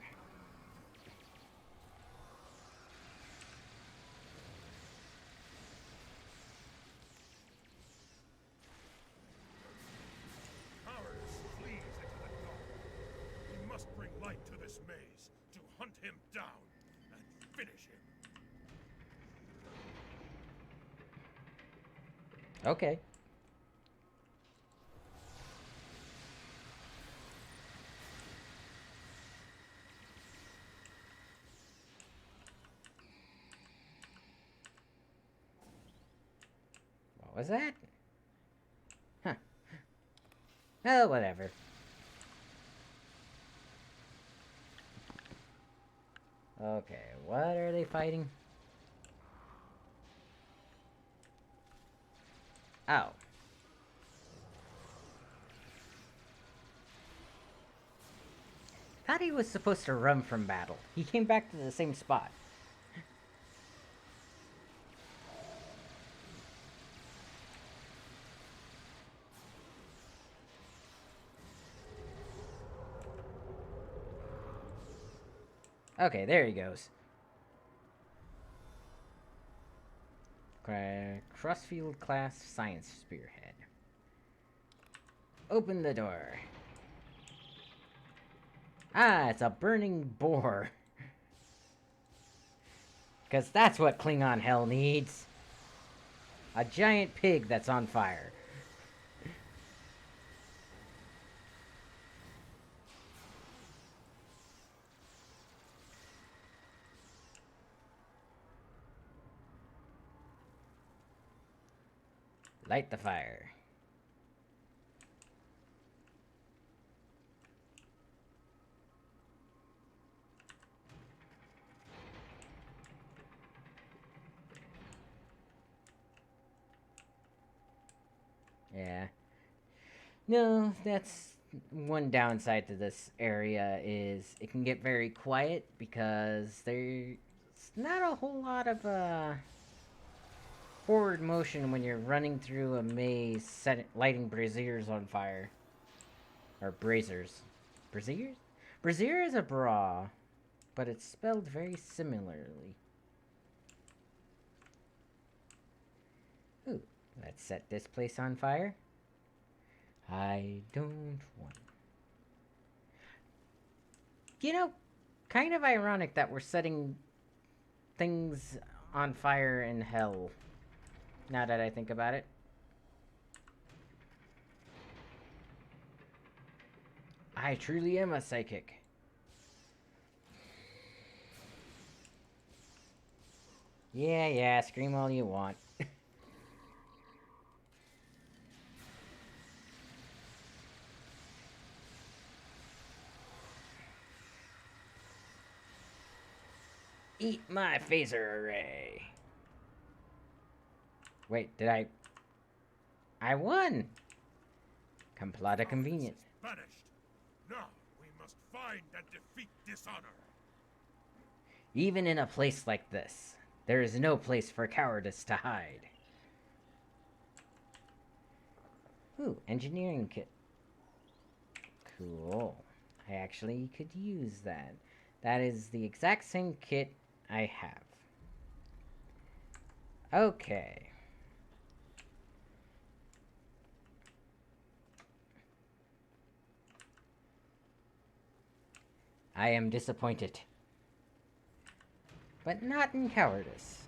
Cowardice flees into the dark. We must bring light to this maze to hunt him down and finish him. Okay. What was that? Huh. Oh, whatever. Okay, what are they fighting? Oh. Thought he was supposed to run from battle. He came back to the same spot. Okay, there he goes. Crossfield class science spearhead. Open the door. Ah, it's a burning boar. Because that's what Klingon hell needs. A giant pig that's on fire. Light the fire. Yeah. No, that's one downside to this area is it can get very quiet because there's not a whole lot of forward motion when you're running through a maze lighting braziers on fire. Or braziers. Braziers? Brazier is a bra, but it's spelled very similarly. Ooh, let's set this place on fire. I don't want... You know, kind of ironic that we're setting things on fire in hell. Now that I think about it. I truly am a psychic. Yeah, scream all you want. Eat my phaser array. Wait, did I won! Complot of convenience. Banished. Now we must find and defeat dishonor. Even in a place like this, there is no place for cowardice to hide. Ooh, engineering kit. Cool. I actually could use that. That is the exact same kit I have. Okay. I am disappointed. But not in cowardice.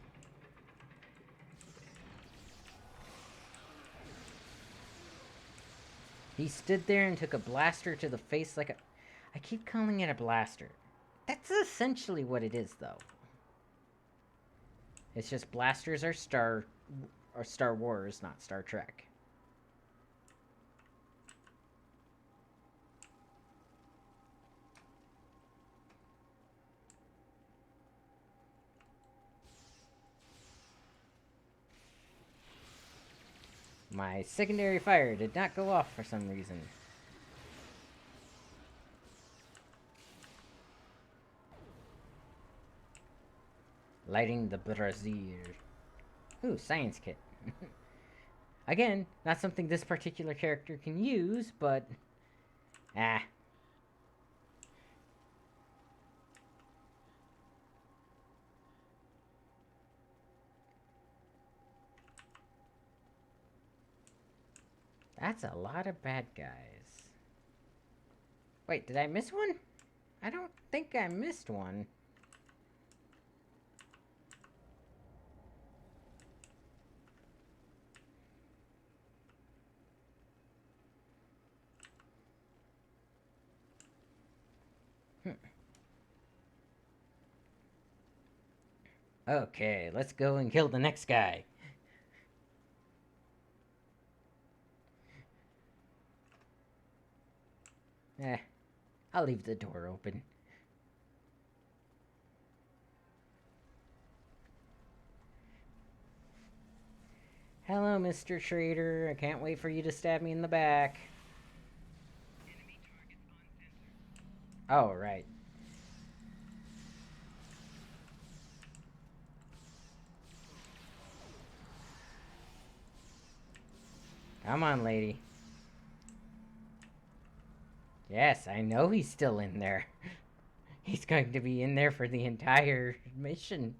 He stood there and took a blaster to the face like a... I keep calling it a blaster. That's essentially what it is, though. It's just blasters are Star Wars, not Star Trek. My secondary fire did not go off for some reason. Lighting the brazier. Ooh, science kit. Again, not something this particular character can use, but... Ah. That's a lot of bad guys. Wait, did I miss one? I don't think I missed one. Okay, let's go and kill the next guy. I'll leave the door open. Hello, Mr. Trader. I can't wait for you to stab me in the back. Oh, right. Come on, lady. Yes, I know he's still in there. He's going to be in there for the entire mission.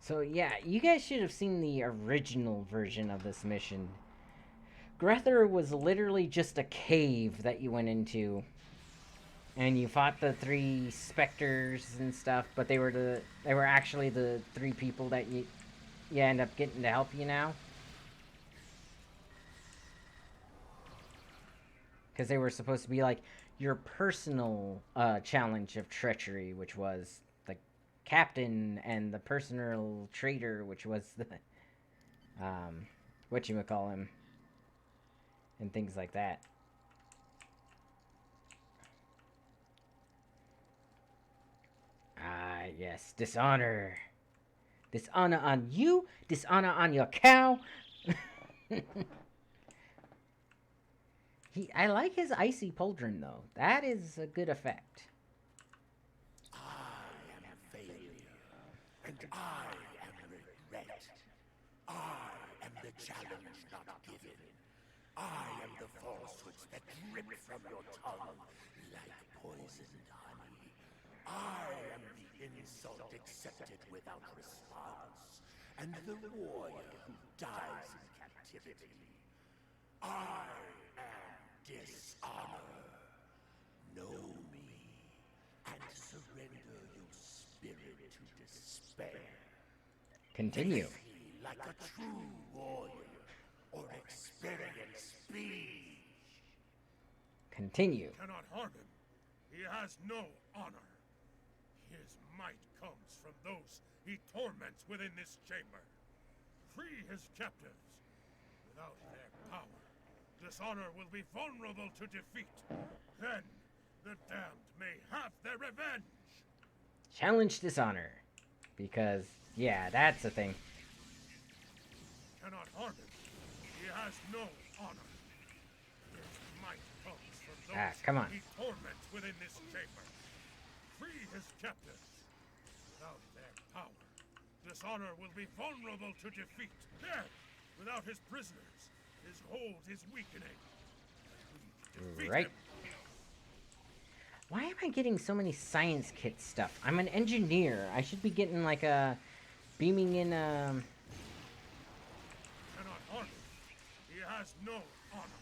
So yeah, you guys should have seen the original version of this mission. Grethor was literally just a cave that you went into. And you fought the 3 specters and stuff, but they were actually the 3 people that you end up getting to help you now. Because they were supposed to be like your personal challenge of treachery, which was the captain, and the personal traitor, which was the whatchamacallem, and things like that. Ah, yes, dishonor. Dishonor on you, dishonor on your cow. I like his icy pauldron, though. That is a good effect. I am failure, and I am regret. I am the challenge not given. I am the falsehoods that drip from your tongue like poisoned honey. I am the insult accepted without response, and the warrior who dies in captivity. I am dishonor. Know me, and surrender your spirit to despair. Continue. Face me like a true warrior, or experience speed. Continue. Cannot harm him. He has no honor. His might comes from those he torments within this chamber. Free his captives. Without their power, dishonor will be vulnerable to defeat. Then, the damned may have their revenge. Challenge dishonor. Because, yeah, that's a thing. Cannot harm him. He has no honor. His might comes from those come on. he torments within this chamber. Free his captives. Without their power, dishonor will be vulnerable to defeat. Then, without his prisoners, his hold is weakening. We defeat Right. him. Why am I getting so many science kit stuff? I'm an engineer. I should be getting like a beaming in Cannot harm him. He has no honor.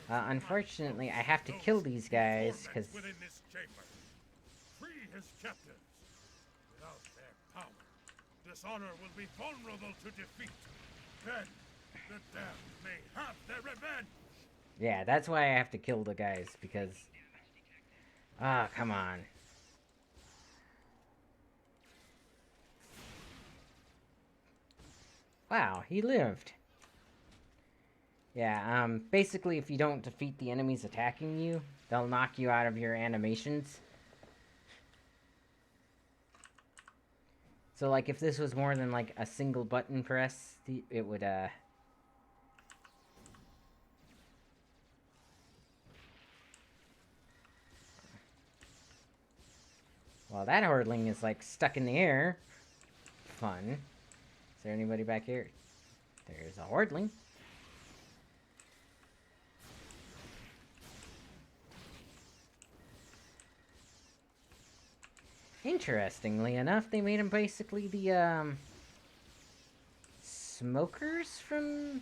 unfortunately, I have to kill these guys because Within this chamber. Free his captives. Without their power, dishonor will be vulnerable to defeat. Then, the damned may have their revenge. yeah, that's why I have to kill the guys because come on. Wow, he lived. Yeah, basically if you don't defeat the enemies attacking you, they'll knock you out of your animations. So, like, if this was more than, like, a single button press, it would, Well, that hordling is, like, stuck in the air. Fun. Is there anybody back here? There's a hordling. Interestingly enough, they made him basically the, smokers from...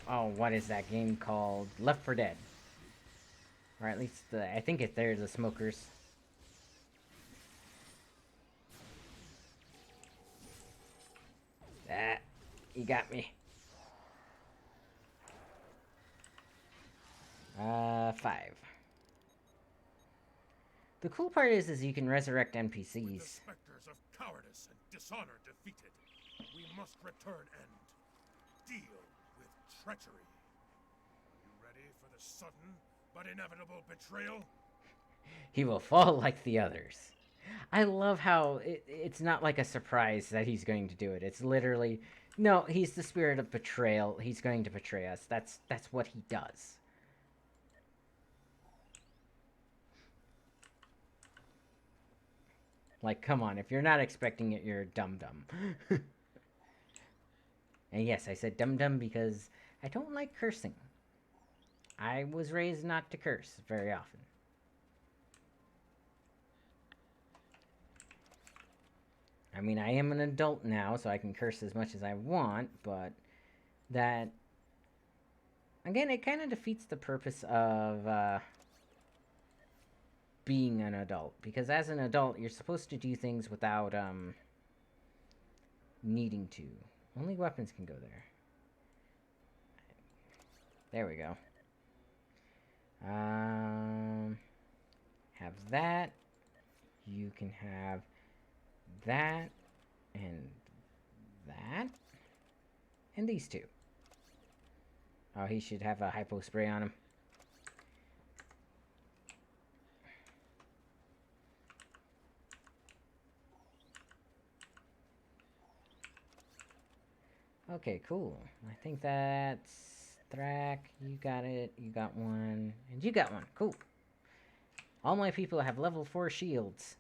Oh, what is that game called? Left 4 Dead. Or at least, I think they're the smokers. Ah, you got me. 5. The cool part is you can resurrect With the NPCs. specters of cowardice and dishonor defeated, we must return and deal with treachery. Are you ready for the sudden but inevitable betrayal? He will fall like the others. I love how it's not like a surprise that he's going to do it. It's literally, no, he's the spirit of betrayal. He's going to betray us. That's what he does. Like, come on, if you're not expecting it, you're dum-dum. And yes, I said dum-dum because I don't like cursing. I was raised not to curse very often. I mean, I am an adult now, so I can curse as much as I want, but that... Again, it kind of defeats the purpose of, being an adult. Because as an adult, you're supposed to do things without, needing to. Only weapons can go there. There we go. Have that. You can have that. And that. And these two. Oh, he should have a hypo spray on him. Okay, cool. I think that's Thrak. You got it. You got one. And you got one. Cool. All my people have level 4 shields.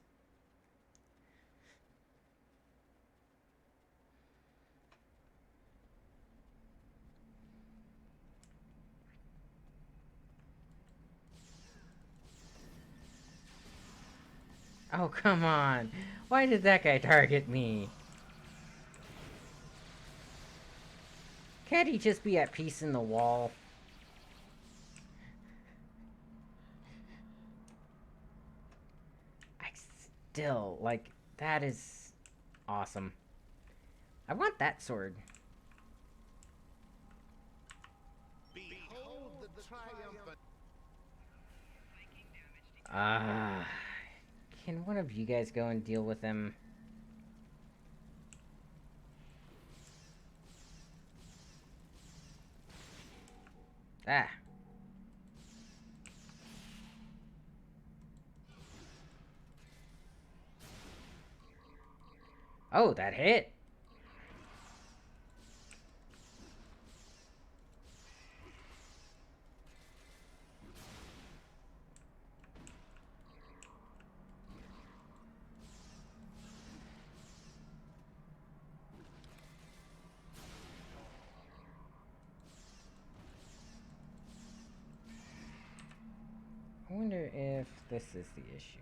Oh, come on. Why did that guy target me? Can't he just be at peace in the wall? I still, like, that is awesome. I want that sword. Behold the triumphant. Can one of you guys go and deal with him? Ah. Oh, that hit. I wonder if this is the issue.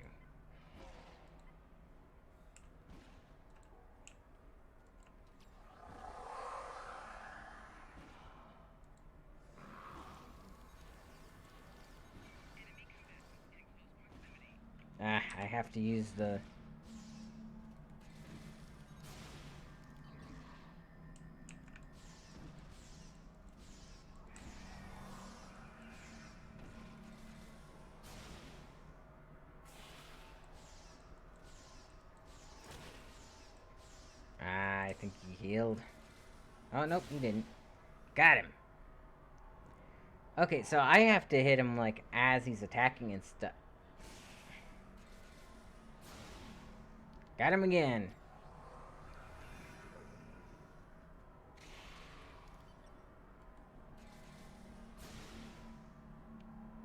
Ah, I have to use the... Killed. Oh, nope, he didn't. Got him. Okay, so I have to hit him, like, as he's attacking and stuff. Got him again.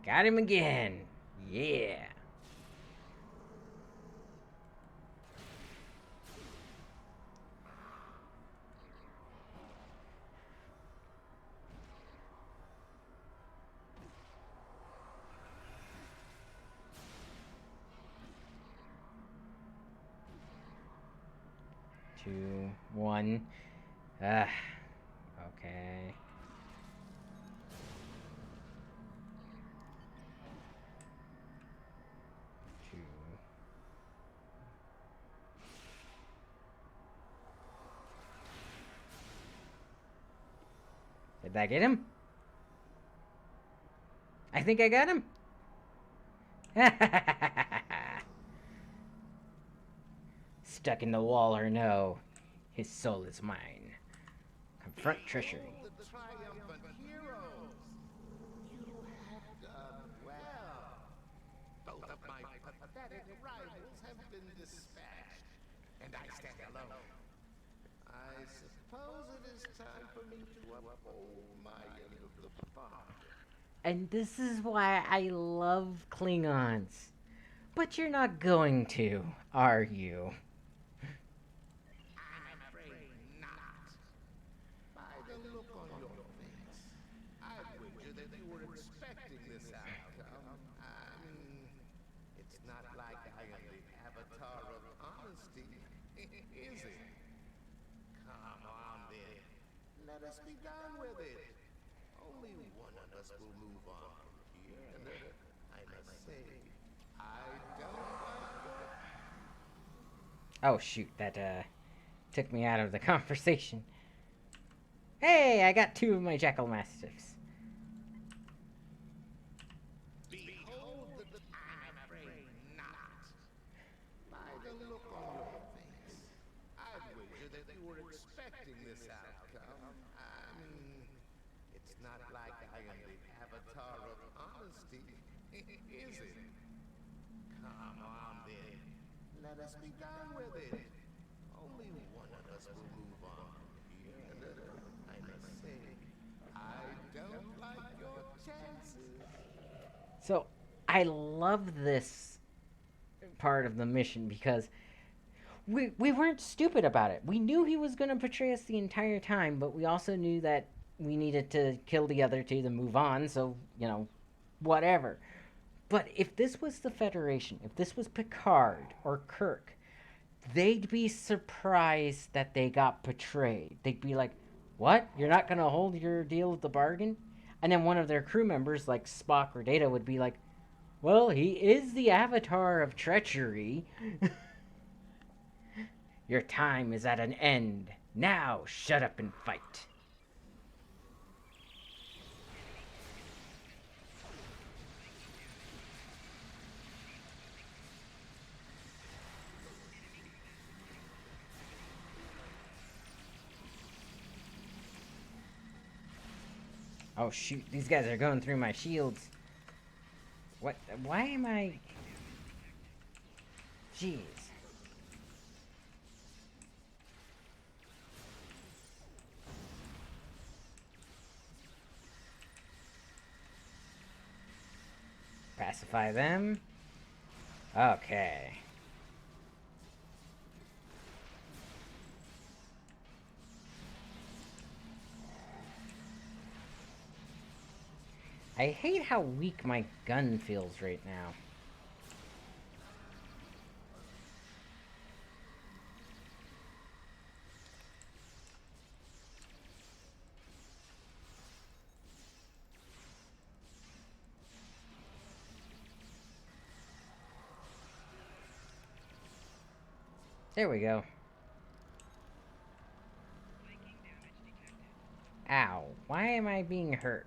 Got him again. Yeah. Two, one. Okay. Two. Did that get him? I think I got him. Stuck in the wall or no, his soul is mine. Confront treachery. The triumphant heroes! You have done well. Both of my pathetic rivals have been dispatched, and I stand alone. I suppose it is time for me to uphold my end of the bargain. And this is why I love Klingons. But you're not going to, are you? I'm afraid not. By the look on your face, I wager that you were expecting this outcome. I mean, it's not like I am the avatar of honesty, is it? Come on, then. Let us be done with it. Only one of us will move on from here, and I must say, I don't like your... Oh shoot, that took me out of the conversation. Hey, I got 2 of my Jackal Mastiffs. Behold the... I'm afraid not. By the look on your face, I wager that you were expecting this outcome. I mean, it's not like I am the avatar of honesty, is it? Come on, then. Let us be done with it. Only one of us will move on from here, and I must say, I don't like your chances. So, I love this part of the mission because we weren't stupid about it. We knew he was going to betray us the entire time, but we also knew that we needed to kill the other 2 to move on, so, you know, whatever. But if this was the Federation, if this was Picard or Kirk, they'd be surprised that they got betrayed. They'd be like, what? You're not going to hold your deal with the bargain? And then one of their crew members, like Spock or Data, would be like, well, he is the avatar of treachery. Your time is at an end. Now, shut up and fight. Oh shoot, these guys are going through my shields. What? Why am I... Jeez. Pacify them. Okay. I hate how weak my gun feels right now. There we go. Ow. Why am I being hurt?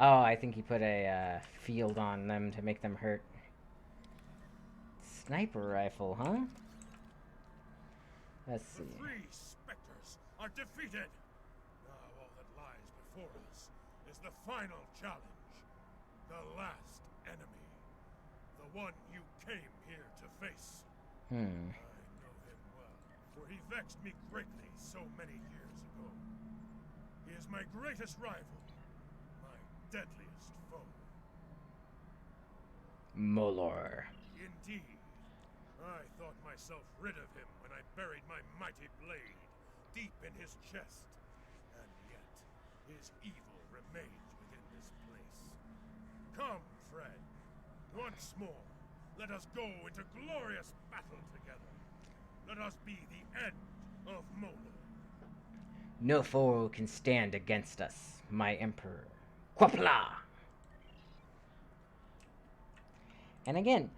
Oh, I think he put a field on them to make them hurt. Sniper rifle, huh? Let's see. The 3 are defeated. Now all that lies before us is the final challenge. The last enemy. The one you came here to face. I know him well, for he vexed me greatly so many years ago. He is my greatest rival, my deadliest foe. Molor. Indeed. I thought myself rid of him when I buried my mighty blade deep in his chest. And yet, his evil remains within this place. Come, Fred. Once more, let us go into glorious battle together. Let us be the end of Molor. No foe can stand against us, my emperor. Quapla! And again,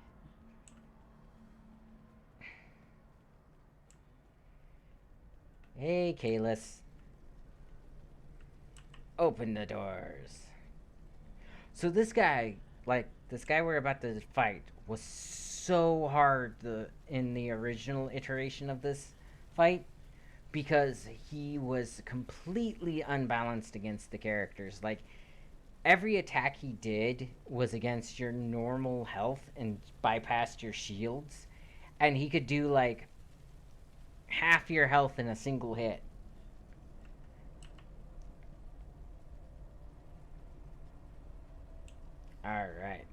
hey, Kalis. Open the doors. So this guy, this guy we're about to fight, was so hard in the original iteration of this fight because he was completely unbalanced against the characters. Like, every attack he did was against your normal health and bypassed your shields. And he could do, like, half your health in a single hit. Alright.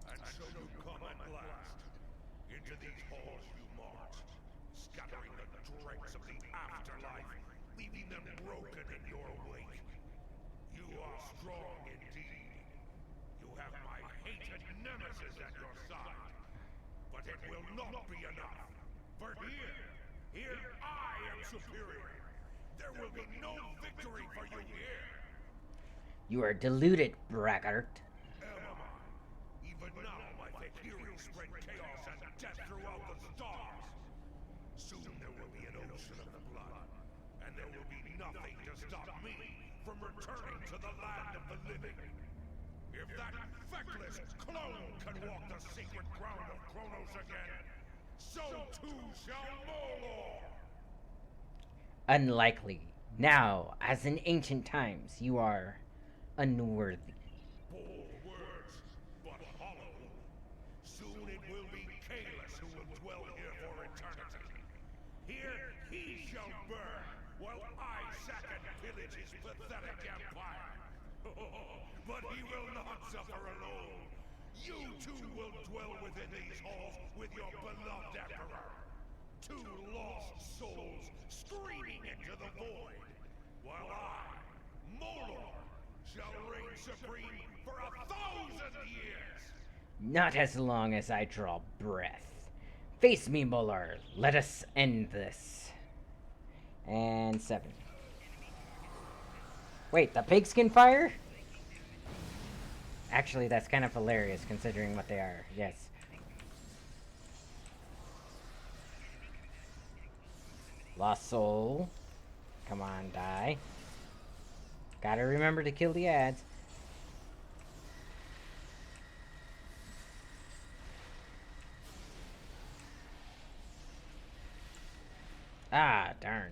And so you come at last. Into these halls you march, scattering the dregs of the afterlife, leaving them broken in your wake. You are strong indeed. You have my hated nemesis at your side. But it will not be enough. For here I am superior. There will be no victory for you here. You are deluded, braggart. Am I? Even now my Valkyrie spread chaos and death throughout the stars. Soon there will be an ocean of blood, and there will be nothing to stop me from returning to the land of the living. If that feckless clone can walk the sacred ground of Kronos again, so too shall Molor! Unlikely. Now, as in ancient times, you are unworthy. Bold words, but hollow. Soon it will be Kalis who will dwell here for eternity. Here he shall burn, while I sack and pillage his pathetic empire. But he will not suffer alone. You too will dwell within these halls with your beloved emperor. Two lost souls screaming into the void, while I, Molor, shall reign supreme for 1,000 years! Not as long as I draw breath. Face me, Molor. Let us end this. And 7. Wait, the pigskin fire? Actually, that's kind of hilarious considering what they are. Yes. Lost soul. Come on, die. Gotta remember to kill the ads. Ah, darn.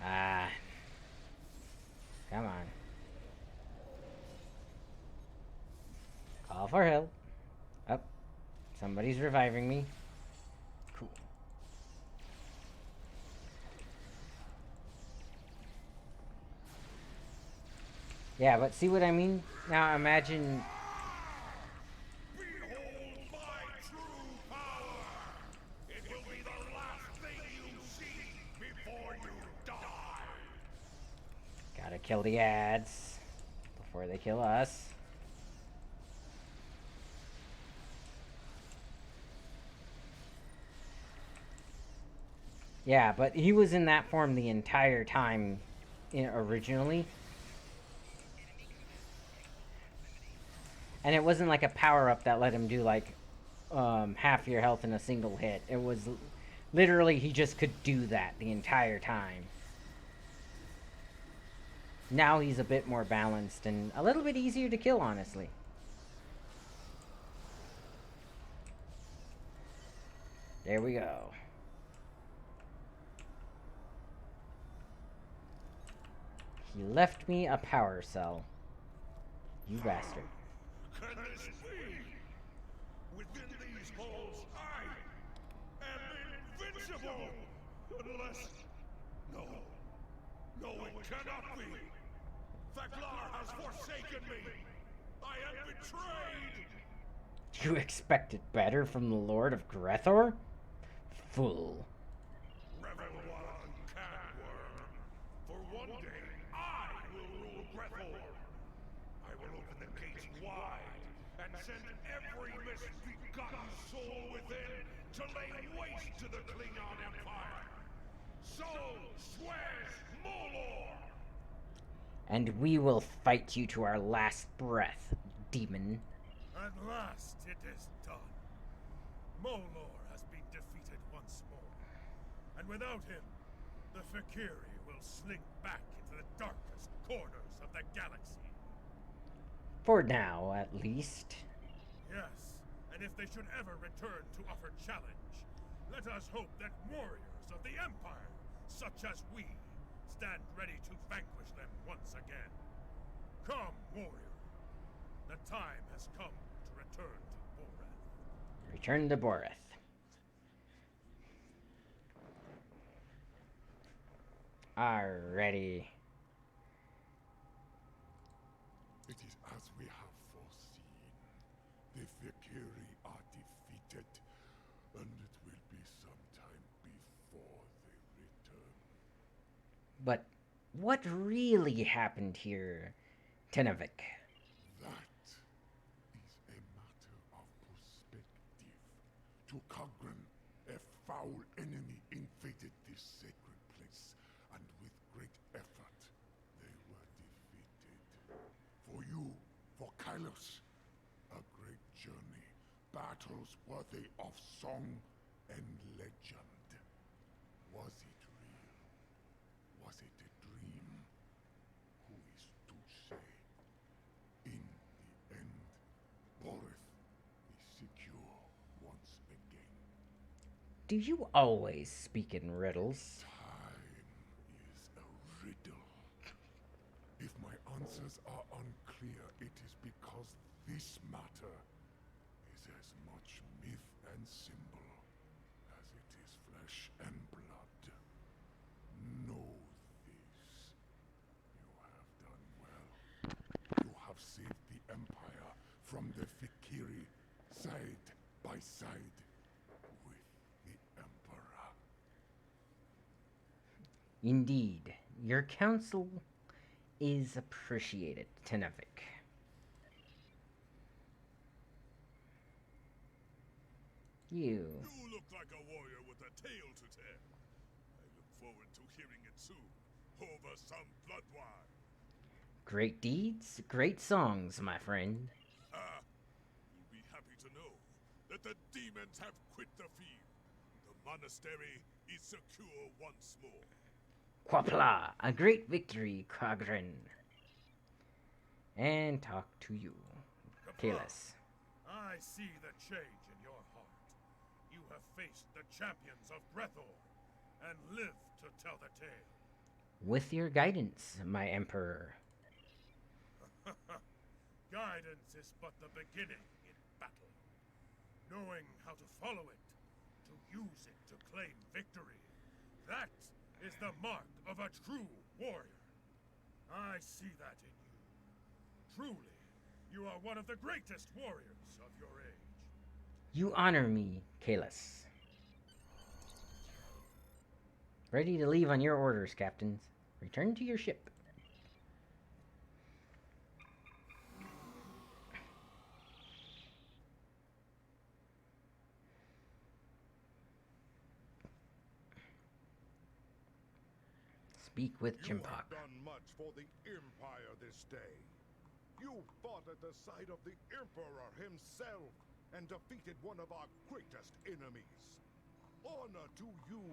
Ah. Come on. Call for help. Oh. Somebody's reviving me. Cool. Yeah, but see what I mean? Now imagine... Behold my true power! It will be the last thing you see before you die! Gotta kill the ads before they kill us. Yeah, but he was in that form the entire time originally. And it wasn't like a power-up that let him do, like, half your health in a single hit. It was literally he just could do that the entire time. Now he's a bit more balanced and a little bit easier to kill, honestly. There we go. He left me a power cell. You bastard. Can this be? Within these halls, I am invincible! Unless... No. No, it cannot be! Theklar has forsaken me! I am betrayed! You expected better from the Lord of Grethor? Fool. Revel while you can, worm. For one day, I will rule Grethor. I will open the gates wide and send every misbegotten soul within to lay waste to the Klingon Empire. So swears Molor! And we will fight you to our last breath, demon. At last it is done. Molor has been defeated once more. And without him, the Fakiri will slink back into the darkest corners of the galaxy. For now, at least. Yes, and if they should ever return to offer challenge, let us hope that warriors of the Empire, such as we, stand ready to vanquish them once again. Come, warrior. The time has come to return to Boreth. Return to Boreth. Alrighty. It is as we have foreseen. The Fakiri are defeated, and it will be some time before they return. But what really happened here, Tenavik? That is a matter of perspective. To Cogran, a foul enemy invaded this sacred place, and with great effort, they were defeated. For you, for Kylos, a great journey, battles worthy of song and legend. Was it real? Was it a dream? Who is to say? In the end, Boreth is secure once again. Do you always speak in riddles? Time is a riddle. If my answers are unclear, it is because this matter is as much myth and symbol as it is flesh and blood. Know this. You have done well. You have saved the Empire from the Fakiri side by side with the Emperor. Indeed, your counsel is appreciated, Tenavik. You. You look like a warrior with a tale to tell. I look forward to hearing it soon, over some blood wine. Great deeds, great songs, my friend. Ah, you'll be happy to know that the demons have quit the field. The monastery is secure once more. Quapla, a great victory, Cogran. And talk to you, Kalis. I see the change in your heart. You have faced the champions of Grethor and lived to tell the tale. With your guidance, my emperor. Guidance is but the beginning in battle. Knowing how to follow it, to use it to claim victory, that is the mark of a true warrior. I see that in you. Truly, you are one of the greatest warriors of your age. You honor me, Kalis. Ready to leave on your orders, captains. Return to your ship. Speak with You Chimpak. have done much for the Empire this day. You fought at the side of the Emperor himself and defeated one of our greatest enemies. Honor to you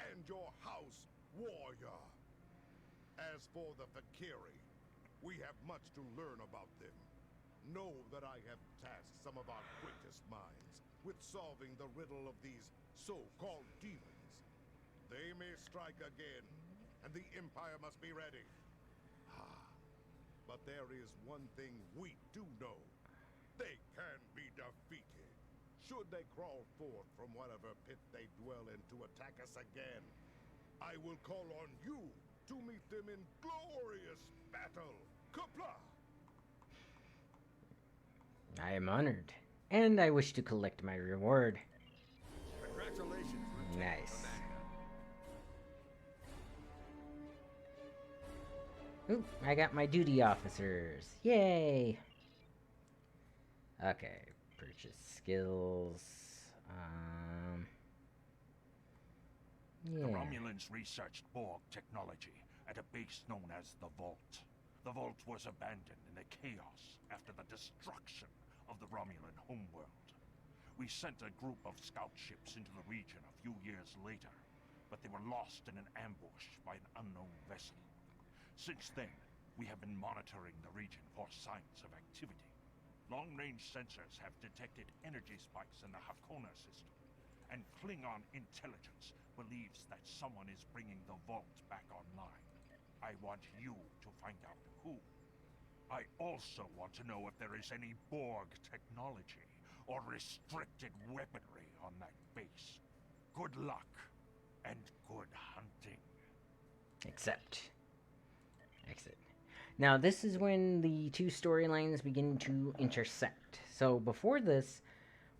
and your house, warrior. As for the Fakiri, we have much to learn about them. Know that I have tasked some of our greatest minds with solving the riddle of these so-called demons. They may strike again, and the Empire must be ready. But there is one thing we do know. They can be defeated. Should they crawl forth from whatever pit they dwell in to attack us again, I will call on you to meet them in glorious battle. Qapla'! I am honored, and I wish to collect my reward. Congratulations, Lieutenant Nice. Commander. Ooh, I got my duty officers. Yay! Okay, purchase skills. The Yeah. Romulans researched Borg technology at a base known as the Vault. The Vault was abandoned in the chaos after the destruction of the Romulan homeworld. We sent a group of scout ships into the region a few years later, but they were lost in an ambush by an unknown vessel. Since then, we have been monitoring the region for signs of activity. Long-range sensors have detected energy spikes in the Hakona system, and Klingon intelligence believes that someone is bringing the Vault back online. I want you to find out who. I also want to know if there is any Borg technology or restricted weaponry on that base. Good luck, and good hunting. Accept. Exit. Now, this is when the two storylines begin to intersect. So, before this,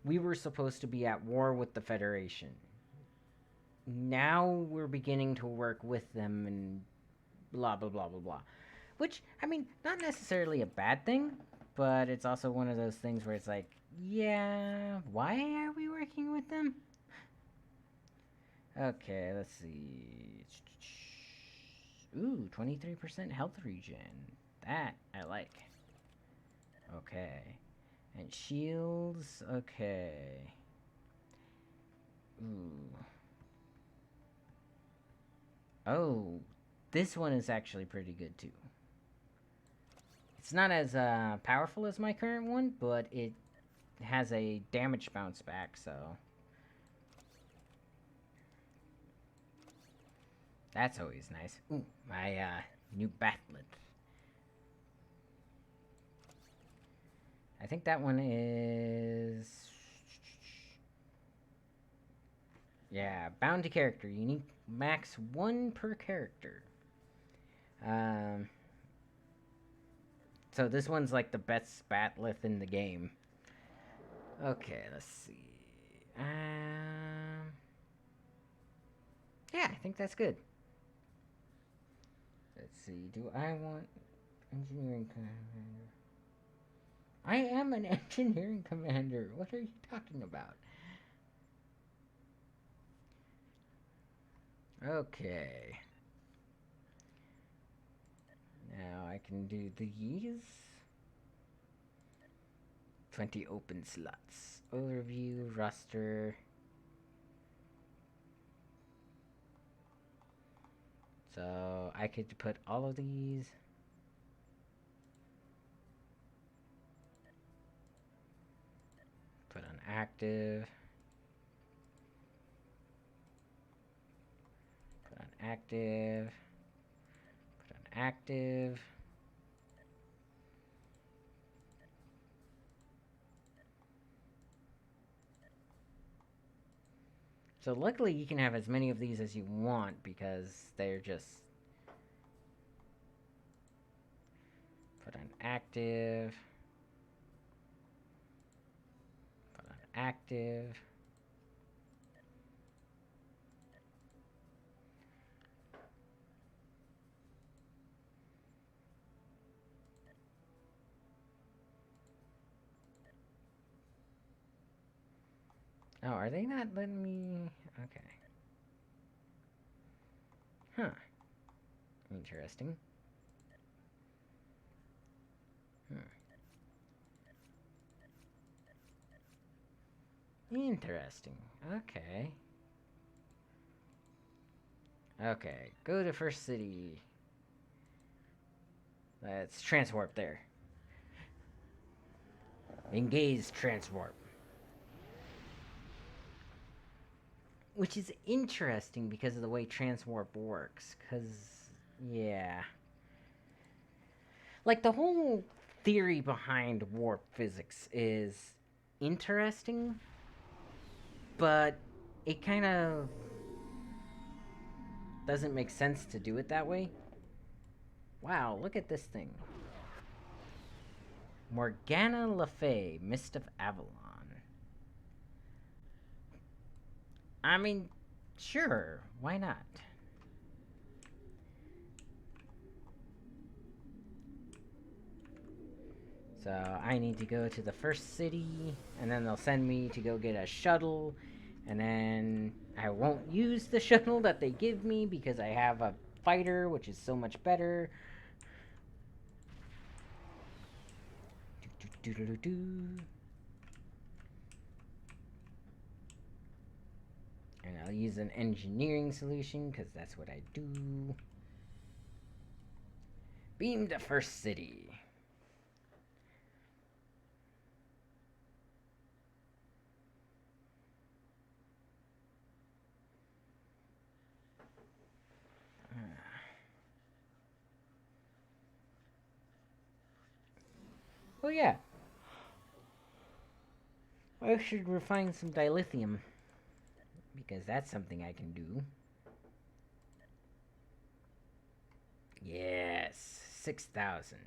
we were supposed to be at war with the Federation. Now we're beginning to work with them and blah, blah, blah, blah, blah. Which, I mean, not necessarily a bad thing, but it's also one of those things where it's like, yeah, why are we working with them? Okay, let's see. Ooh, 23% health regen. That I like. Okay. And shields, okay. Ooh. Oh, this one is actually pretty good too. It's not as powerful as my current one, but it has a damage bounce back, so that's always nice. Ooh, my new Batlet. I think that one is... Yeah, bounty character. Unique max 1 per character. So this one's like the best Batleth in the game. Okay, let's see. Yeah, I think that's good. Let's see. Do I want engineering commander? I am an engineering commander. What are you talking about? Okay. Now I can do these. 20 open slots. Overview, roster. So I could put all of these. Put on active. Put on active. Put on active. So luckily you can have as many of these as you want because they're just... Put on active. Put on active. Oh, are they not letting me... Okay. Huh. Interesting. Interesting. Okay. Okay, go to first city. Let's transwarp there. Engage transwarp. which is interesting because of the way transwarp works. Because, yeah. Like, the whole theory behind warp physics is interesting, but it kind of doesn't make sense to do it that way. Wow, look at this thing. Morgana Le Fay, Mist of Avalon. I mean, sure, why not? So I need to go to the first city, and then they'll send me to go get a shuttle, and then I won't use the shuttle that they give me because I have a fighter, which is so much better. And I'll use an engineering solution, because that's what I do. Beam to first city. Oh yeah. I should refine some dilithium, because that's something I can do. Yes, 6,000.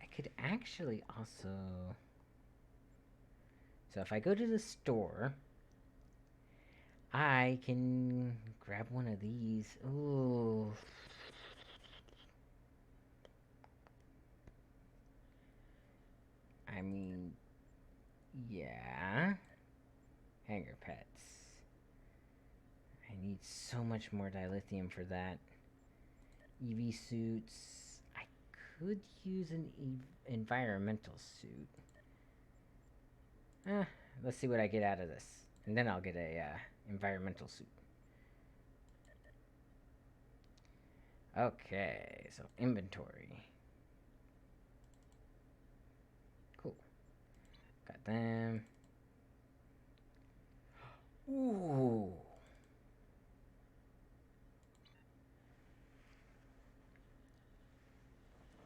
I could actually also... So if I go to the store, I can grab one of these. Ooh. I mean, yeah. Hanger pets. I need so much more dilithium for that. EV suits. I could use an environmental suit. Let's see what I get out of this. And then I'll get a environmental suit. Okay, so inventory. Cool. Got them. Ooh.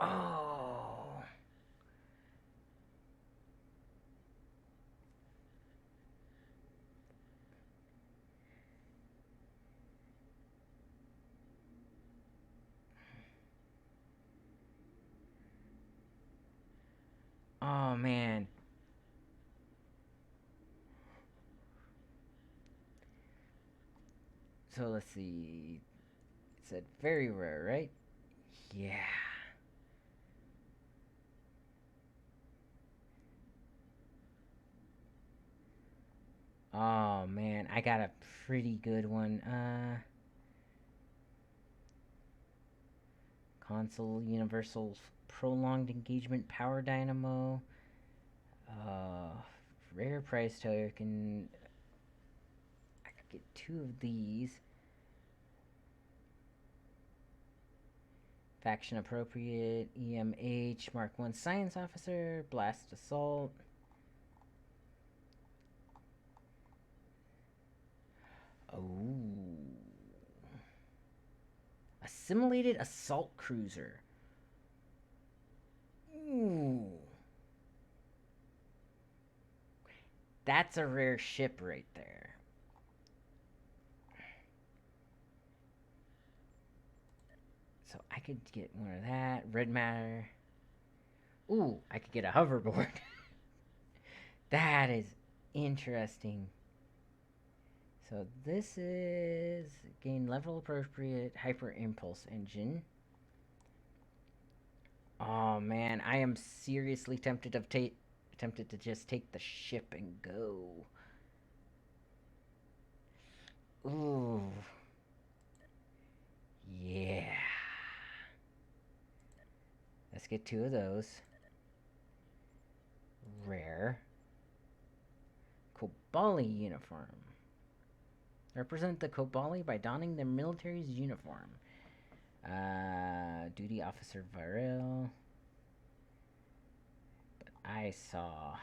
Oh. Oh, man. So let's see. It said very rare, right? Yeah. Oh, man. I got a pretty good one. Console Universal Prolonged Engagement Power Dynamo. Rare price token. I could get 2 of these. Faction appropriate. EMH. Mark 1 Science Officer. Blast Assault. Oh. Assimilated Assault Cruiser. Ooh. That's a rare ship right there. So I could get one of that. Red matter. Ooh, I could get a hoverboard. That is interesting. So this is gain level appropriate hyper impulse engine. Oh man, I am seriously tempted to just take the ship and go. Ooh. Yeah. Let's get 2 of those. Rare. Kobali uniform. Represent the Kobali by donning their military's uniform. Duty Officer Varel. But I saw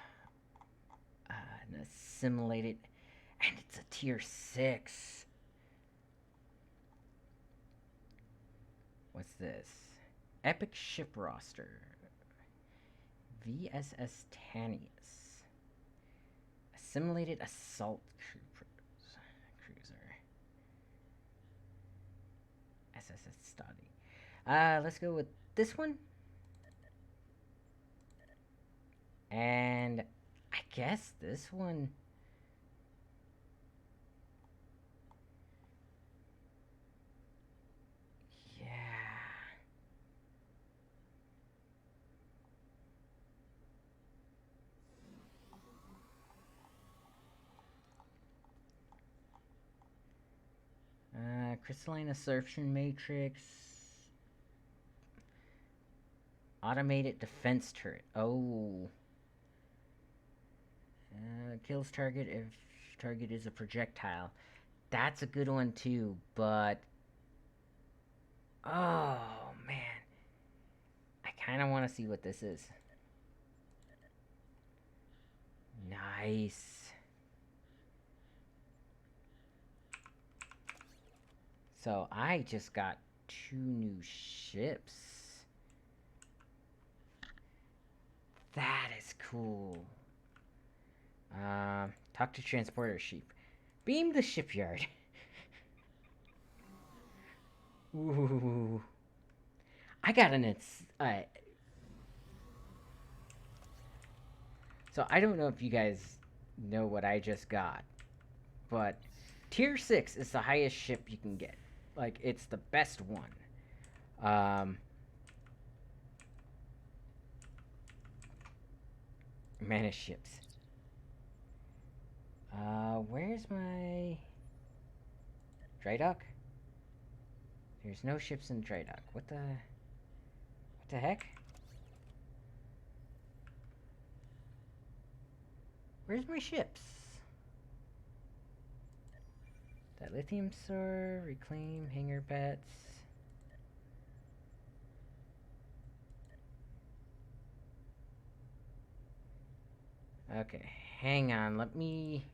An assimilated, and it's a tier 6. What's this? Epic ship roster. VSS Tanius. Assimilated assault cruiser. SSS Stadi. Let's go with this one. And I guess this one. Yeah. Crystalline Absorption Matrix. Automated Defense Turret. Oh. Kills target if target is a projectile. That's a good one too, but... Oh, man. I kind of want to see what this is. Nice. So I just got 2 new ships. That is cool. Talk to transporter sheep. Beam the shipyard. Ooh. I got an so I don't know if you guys know what I just got, but tier 6 is the highest ship you can get. Like, it's the best one. Mana ships. Where's my dry dock? There's no ships in dry dock. What the heck? Where's my ships? That lithium sword, reclaim, hangar bats. Okay, hang on. Let me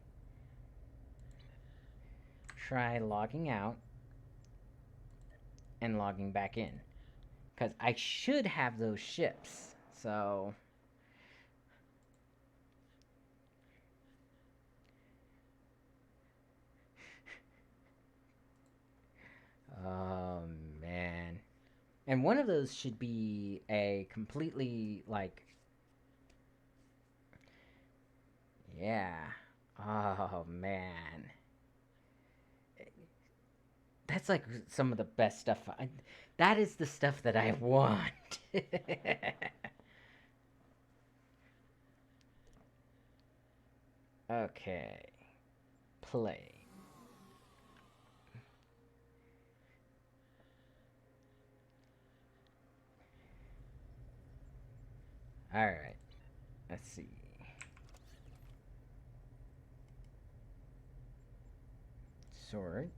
try logging out and logging back in. Because I should have those ships. So... Oh, man. And one of those should be a completely, like... Yeah. Oh, man. That's like some of the best stuff. That is the stuff that I want. Okay. Play. Alright. Let's see. Sword.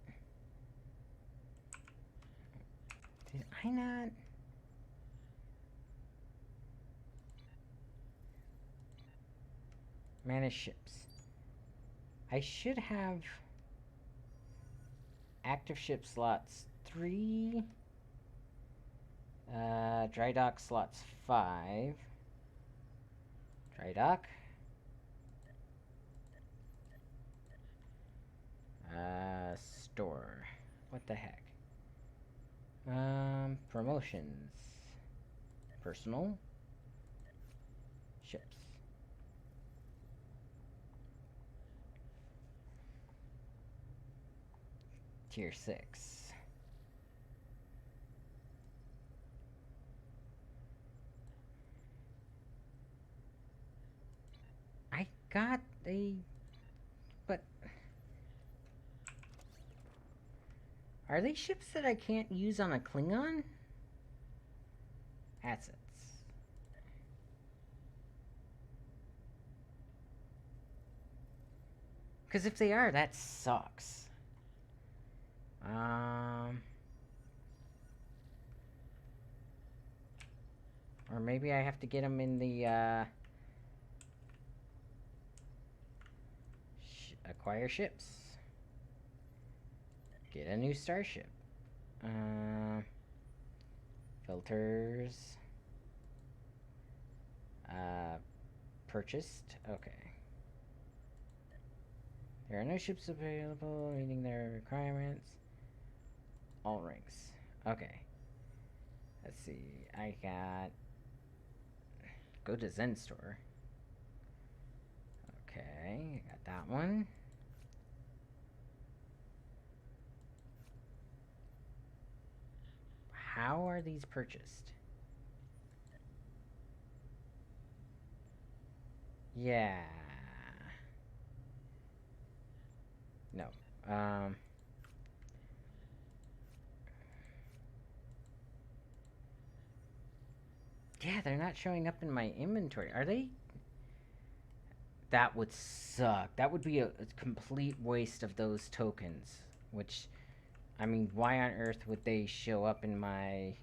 Did I not? Manage ships. I should have active ship slots 3. Dry dock slots 5. Dry dock. Store. What the heck? Promotions. Personal. Ships. Tier 6. I got a... But... Are they ships that I can't use on a Klingon? Assets. Because if they are, that sucks. Or maybe I have to get them in the, acquire ships. Get a new starship. Filters. Purchased. Okay. There are no ships available meeting their requirements. All ranks. Okay. Let's see. I got... Go to Zen Store. Okay, got that one. How are these purchased? Yeah. No. Yeah, they're not showing up in my inventory. Are they? That would suck. That would be a complete waste of those tokens. Which, I mean, why on earth would they show up in my...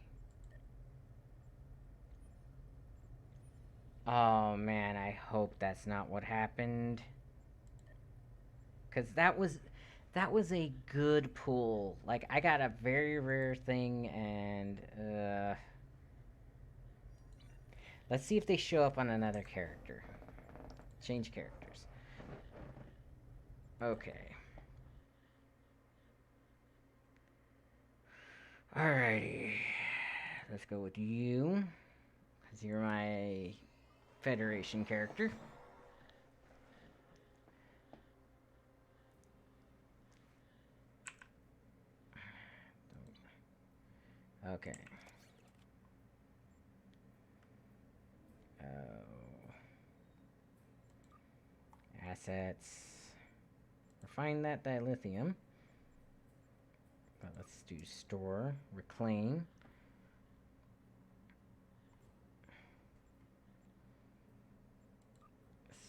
Oh, man, I hope that's not what happened. Because that was a good pull. Like, I got a very rare thing, and, let's see if they show up on another character. Change characters. Okay. Alrighty. Let's go with you. Because you're my Federation character. Okay. Assets. Refine that dilithium. But let's do store, reclaim.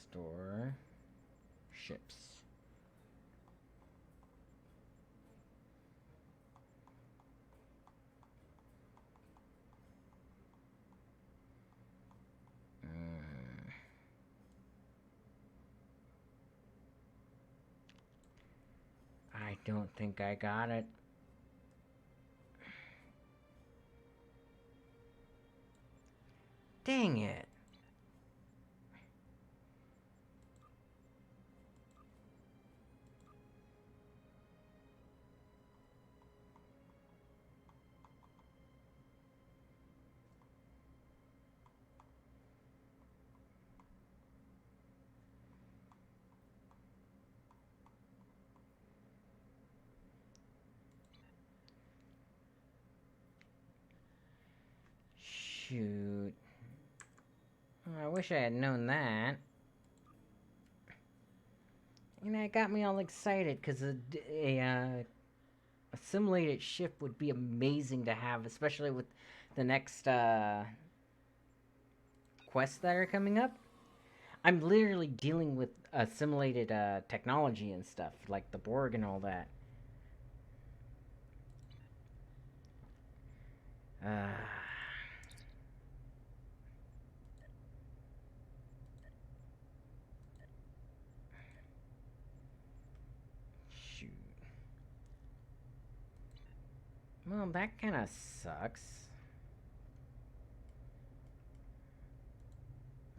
Store, ships. I don't think I got it. Dang it. Shoot. I wish I had known that. And that got me all excited because a assimilated ship would be amazing to have, especially with the next quests that are coming up. I'm literally dealing with assimilated technology and stuff, like the Borg and all that. Shoot. Well, that kind of sucks.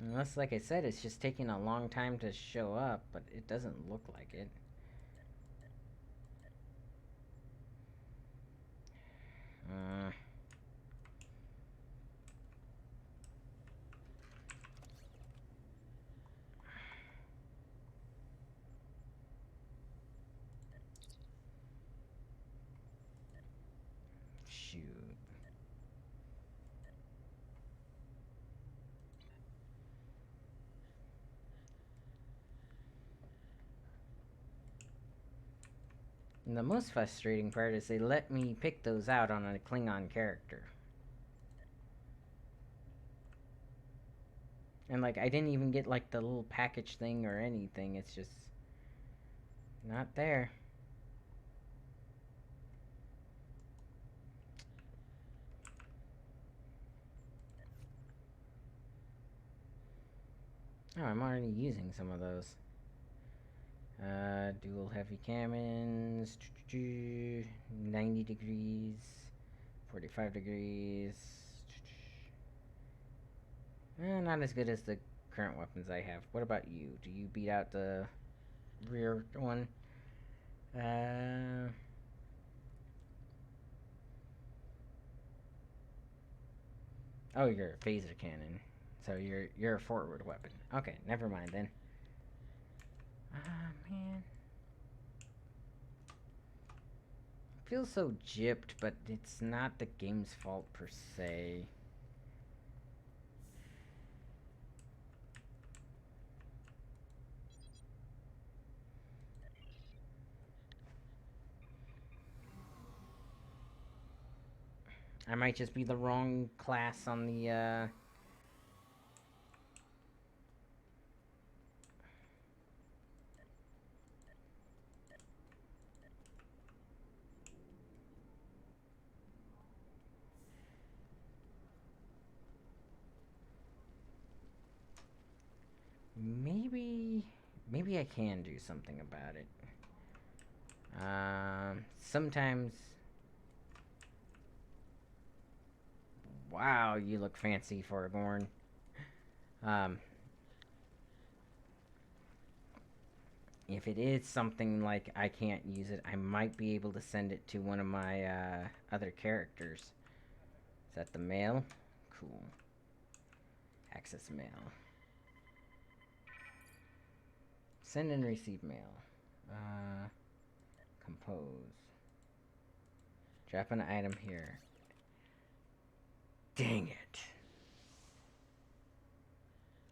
Unless, like I said, it's just taking a long time to show up, but it doesn't look like it. Shoot. And the most frustrating part is they let me pick those out on a Klingon character. And, like, I didn't even get, like, the little package thing or anything. It's just not there. Oh, I'm already using some of those. Dual heavy cannons. 90 degrees. 45 degrees. Not as good as the current weapons I have. What about you? Do you beat out the rear one? Oh, you're a phaser cannon. So you're a forward weapon. Okay, never mind then. Ah, man. Feels so gypped, but it's not the game's fault per se. I might just be the wrong class on the, Maybe I can do something about it. Sometimes... Wow, you look fancy for a Gorn. If it is something like I can't use it, I might be able to send it to one of my other characters. Is that the mail? Cool. Access mail. Send and receive mail. Compose. Drop an item here. Dang it.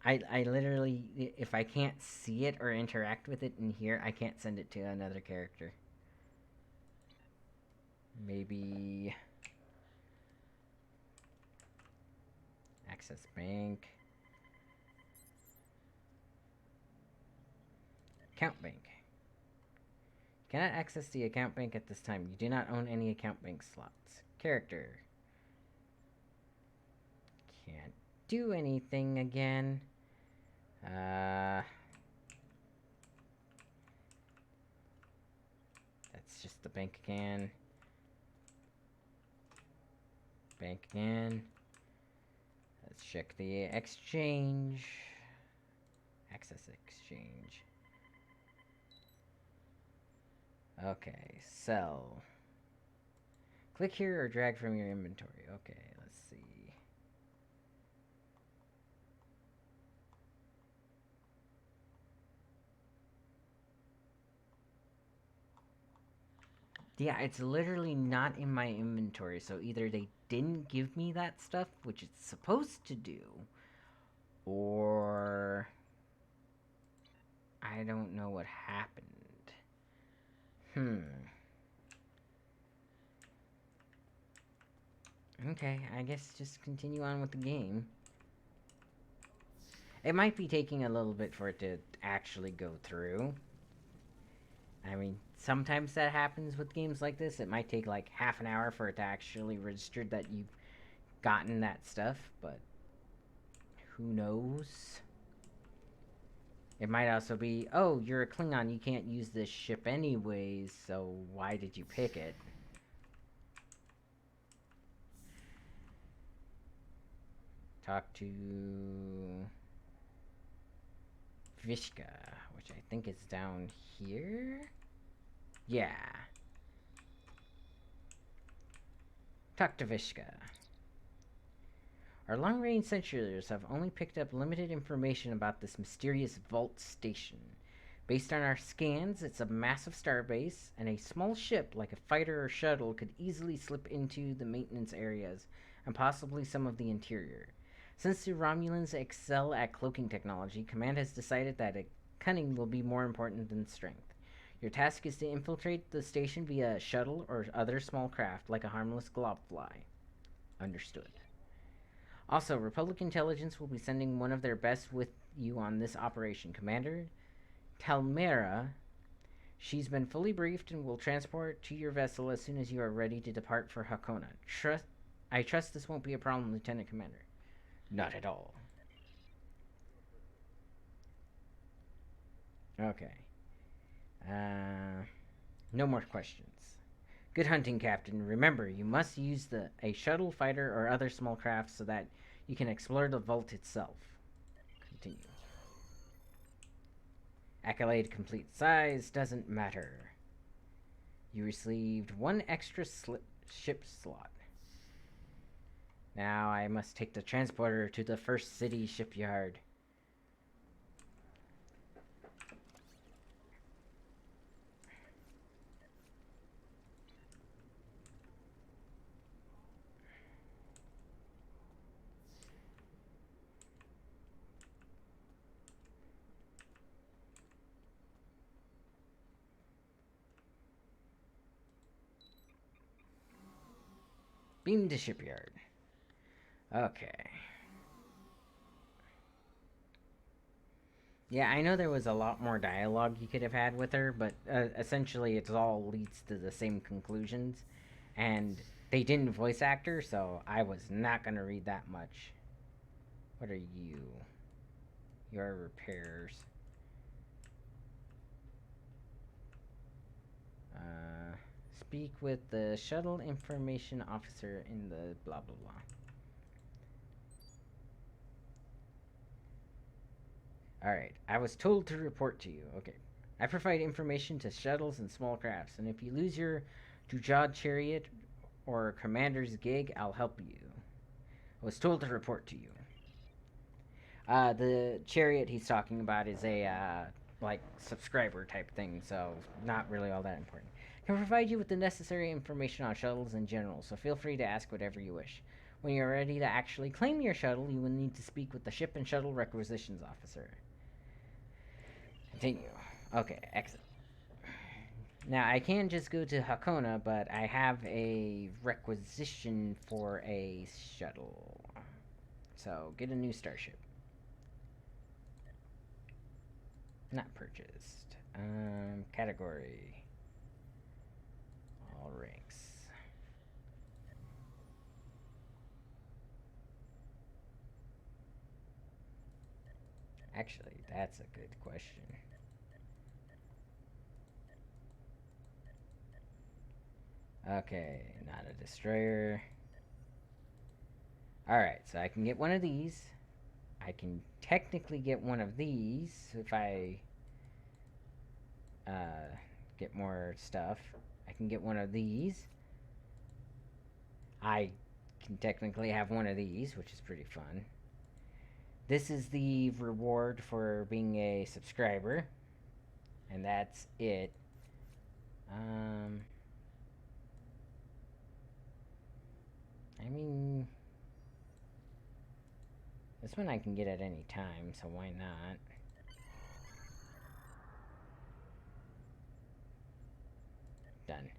I literally, if I can't see it or interact with it in here, I can't send it to another character. Maybe... Access bank. Account bank. Cannot access the account bank at this time. You do not own any account bank slots. Character. Can't do anything again. That's just the bank again. Bank again. Let's check the exchange. Access exchange. Okay, sell. Click here or drag from your inventory. Okay, let's see. Yeah, it's literally not in my inventory, so either they didn't give me that stuff, which it's supposed to do, or I don't know what happened. Okay, I guess just continue on with the game. It might be taking a little bit for it to actually go through. I mean, sometimes that happens with games like this. It might take like half an hour for it to actually register that you've gotten that stuff, but who knows? It might also be, oh, you're a Klingon, you can't use this ship anyways, so why did you pick it? Talk to Vishka, which I think is down here? Yeah. Talk to Vishka. Our long-range sensors have only picked up limited information about this mysterious vault station. Based on our scans, it's a massive starbase, and a small ship like a fighter or shuttle could easily slip into the maintenance areas, and possibly some of the interior. Since the Romulans excel at cloaking technology, Command has decided that cunning will be more important than strength. Your task is to infiltrate the station via a shuttle or other small craft, like a harmless globfly. Understood. Also, Republic Intelligence will be sending one of their best with you on this operation. Commander Talmera, she's been fully briefed and will transport to your vessel as soon as you are ready to depart for Hakona. I trust this won't be a problem, Lieutenant Commander. Not at all. Okay. No more questions. Good hunting, Captain. Remember, you must use a shuttle, fighter, or other small craft so that you can explore the vault itself. Continue. Accolade complete size doesn't matter. You received one extra ship slot. Now I must take the transporter to the first city shipyard. Beam to shipyard. Okay. Yeah, I know there was a lot more dialogue you could have had with her, but essentially it all leads to the same conclusions. And they didn't voice act her, so I was not going to read that much. What are you? Your repairs. Speak with the shuttle information officer in the blah blah blah. Alright, I was told to report to you. Okay. I provide information to shuttles and small crafts, and if you lose your Dujad chariot or commander's gig, I'll help you. I was told to report to you. The chariot he's talking about is a, like, subscriber type thing, so not really all that important. I can provide you with the necessary information on shuttles in general, so feel free to ask whatever you wish. When you're ready to actually claim your shuttle, you will need to speak with the ship and shuttle requisitions officer. Continue. Okay, excellent. Now, I can just go to Hakona, but I have a requisition for a shuttle. So, get a new starship. Not purchased. Category. All ranks. Actually, that's a good question. Okay, not a destroyer. Alright, so I can get one of these. I can technically get one of these if I get more stuff. I can get one of these. I can technically have one of these, which is pretty fun. This is the reward for being a subscriber. And that's it. I mean, this one I can get at any time, so why not? Done.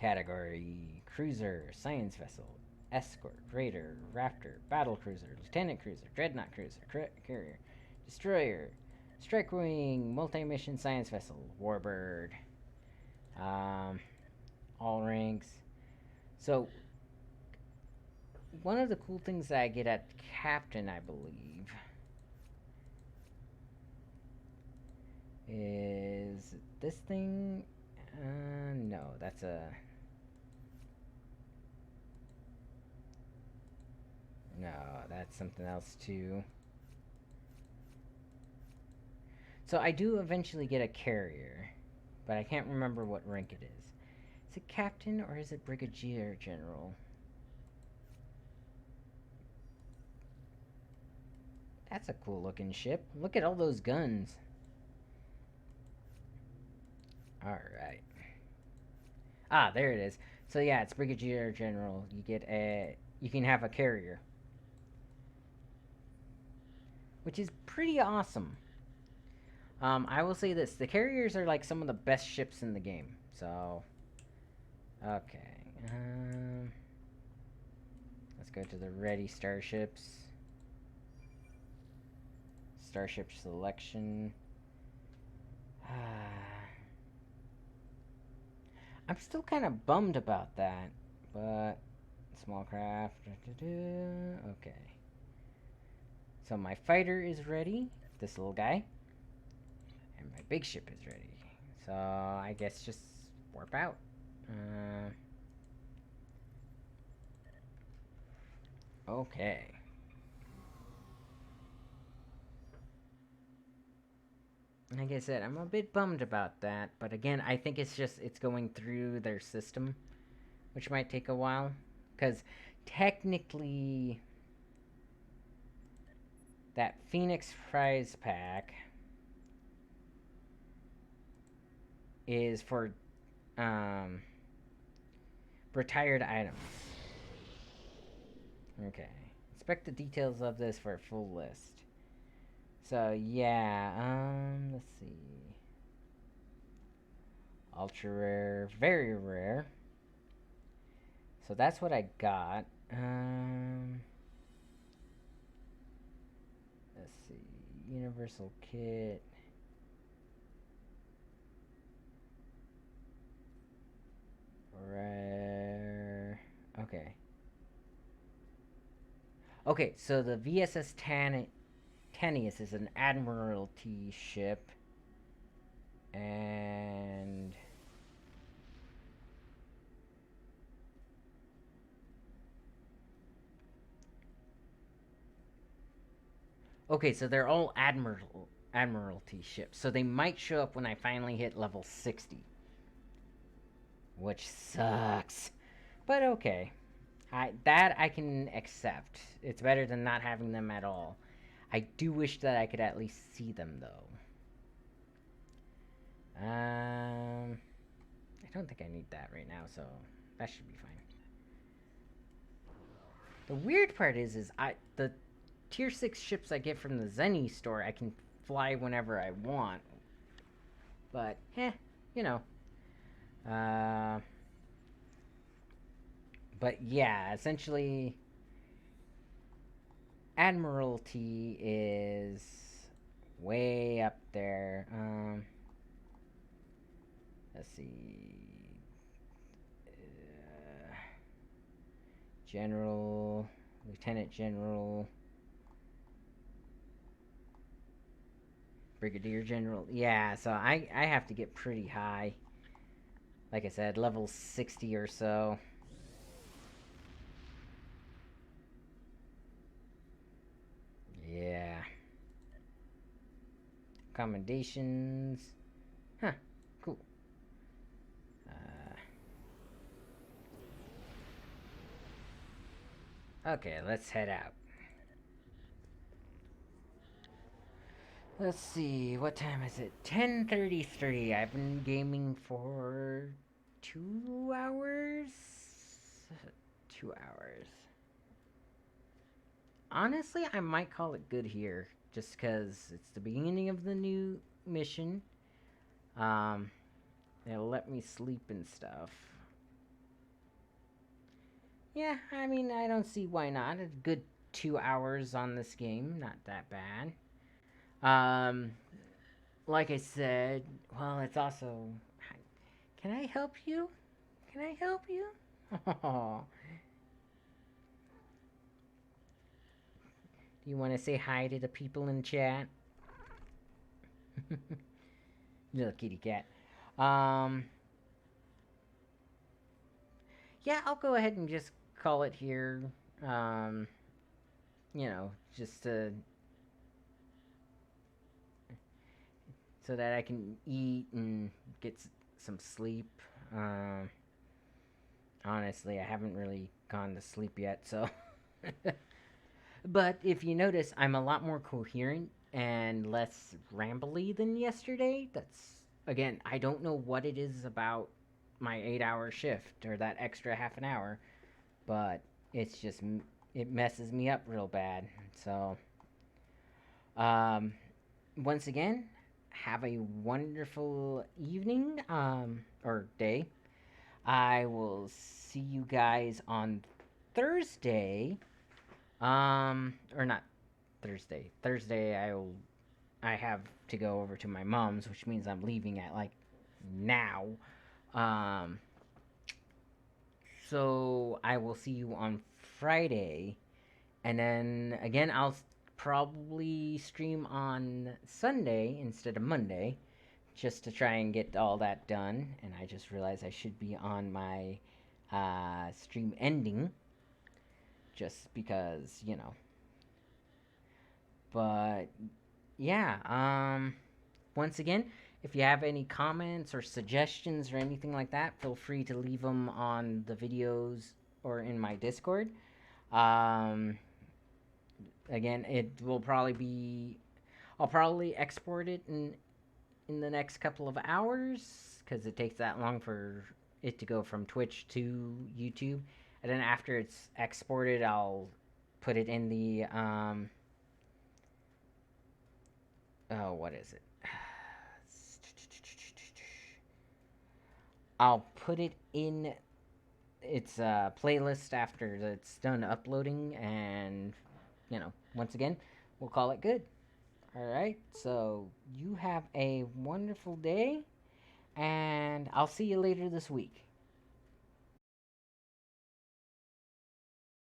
Category: Cruiser, Science Vessel, Escort, Raider, Raptor, Battle Cruiser, Lieutenant Cruiser, Dreadnought Cruiser, Carrier, Destroyer, Strike Wing, Multi-Mission Science Vessel, Warbird. All ranks. So, one of the cool things that I get at Captain, I believe, is this thing. No, that's a... No, that's something else too. So I do eventually get a carrier, but I can't remember what rank it is. Is it Captain or is it Brigadier General? That's a cool looking ship. Look at all those guns. Alright. Ah, there it is. So yeah, it's Brigadier General. You can have a carrier. Which is pretty awesome. I will say this. The carriers are like some of the best ships in the game. So, okay. Let's go to the ready starships. Starship selection. I'm still kind of bummed about that, but small craft. Okay. So my fighter is ready. This little guy. And my big ship is ready. So I guess just warp out. Okay. Like I said, I'm a bit bummed about that, but again, I think it's going through their system, which might take a while, because technically that Phoenix Prize pack is for retired items. Okay. Inspect the details of this for a full list. So yeah, let's see. Ultra rare, very rare. So that's what I got. Let's see. Universal kit. Rare. Okay. Okay, so the VSS Tanius is an Admiralty ship. And okay, so they're all Admiralty ships. So they might show up when I finally hit level 60. Which sucks. But okay. I can accept. It's better than not having them at all. I do wish that I could at least see them, though. I don't think I need that right now, so that should be fine. The weird part is the tier 6 ships I get from the Zenny store, I can fly whenever I want. But, you know. But yeah, essentially, Admiralty is way up there. Let's see. General, Lieutenant General, Brigadier General. Yeah, so I have to get pretty high. Like I said, level 60 or so. Yeah. Accommodations. Huh. Cool. Okay, let's head out. Let's see, what time is it? 10:33. I've been gaming for 2 hours? 2 hours. Honestly, I might call it good here, just because it's the beginning of the new mission. It'll let me sleep and stuff. Yeah, I mean, I don't see why not. A good 2 hours on this game, not that bad. Like I said, well, it's also... Can I help you? Can I help you? Do you want to say hi to the people in chat? Little kitty cat. Yeah, I'll go ahead and just call it here. You know, just to... so that I can eat and get some sleep. Honestly, I haven't really gone to sleep yet, so... But if you notice, I'm a lot more coherent and less rambly than yesterday. That's, again, I don't know what it is about my 8-hour shift or that extra half an hour, but it's just, it messes me up real bad. So, once again, have a wonderful evening, or day. I will see you guys on Thursday. Or not Thursday. Thursday I have to go over to my mom's, which means I'm leaving at like now. So I will see you on Friday, and then again I'll probably stream on Sunday instead of Monday, just to try and get all that done. And I just realized I should be on my stream ending, just because, you know. But yeah, once again, if you have any comments or suggestions or anything like that, feel free to leave them on the videos or in my Discord. Again, it will probably be, I'll probably export it in the next couple of hours, because it takes that long for it to go from Twitch to YouTube. And then after it's exported, I'll put it in the oh, what is it? I'll put it in its playlist after it's done uploading, and you know, once again, we'll call it good. All right, so you have a wonderful day, and I'll see you later this week.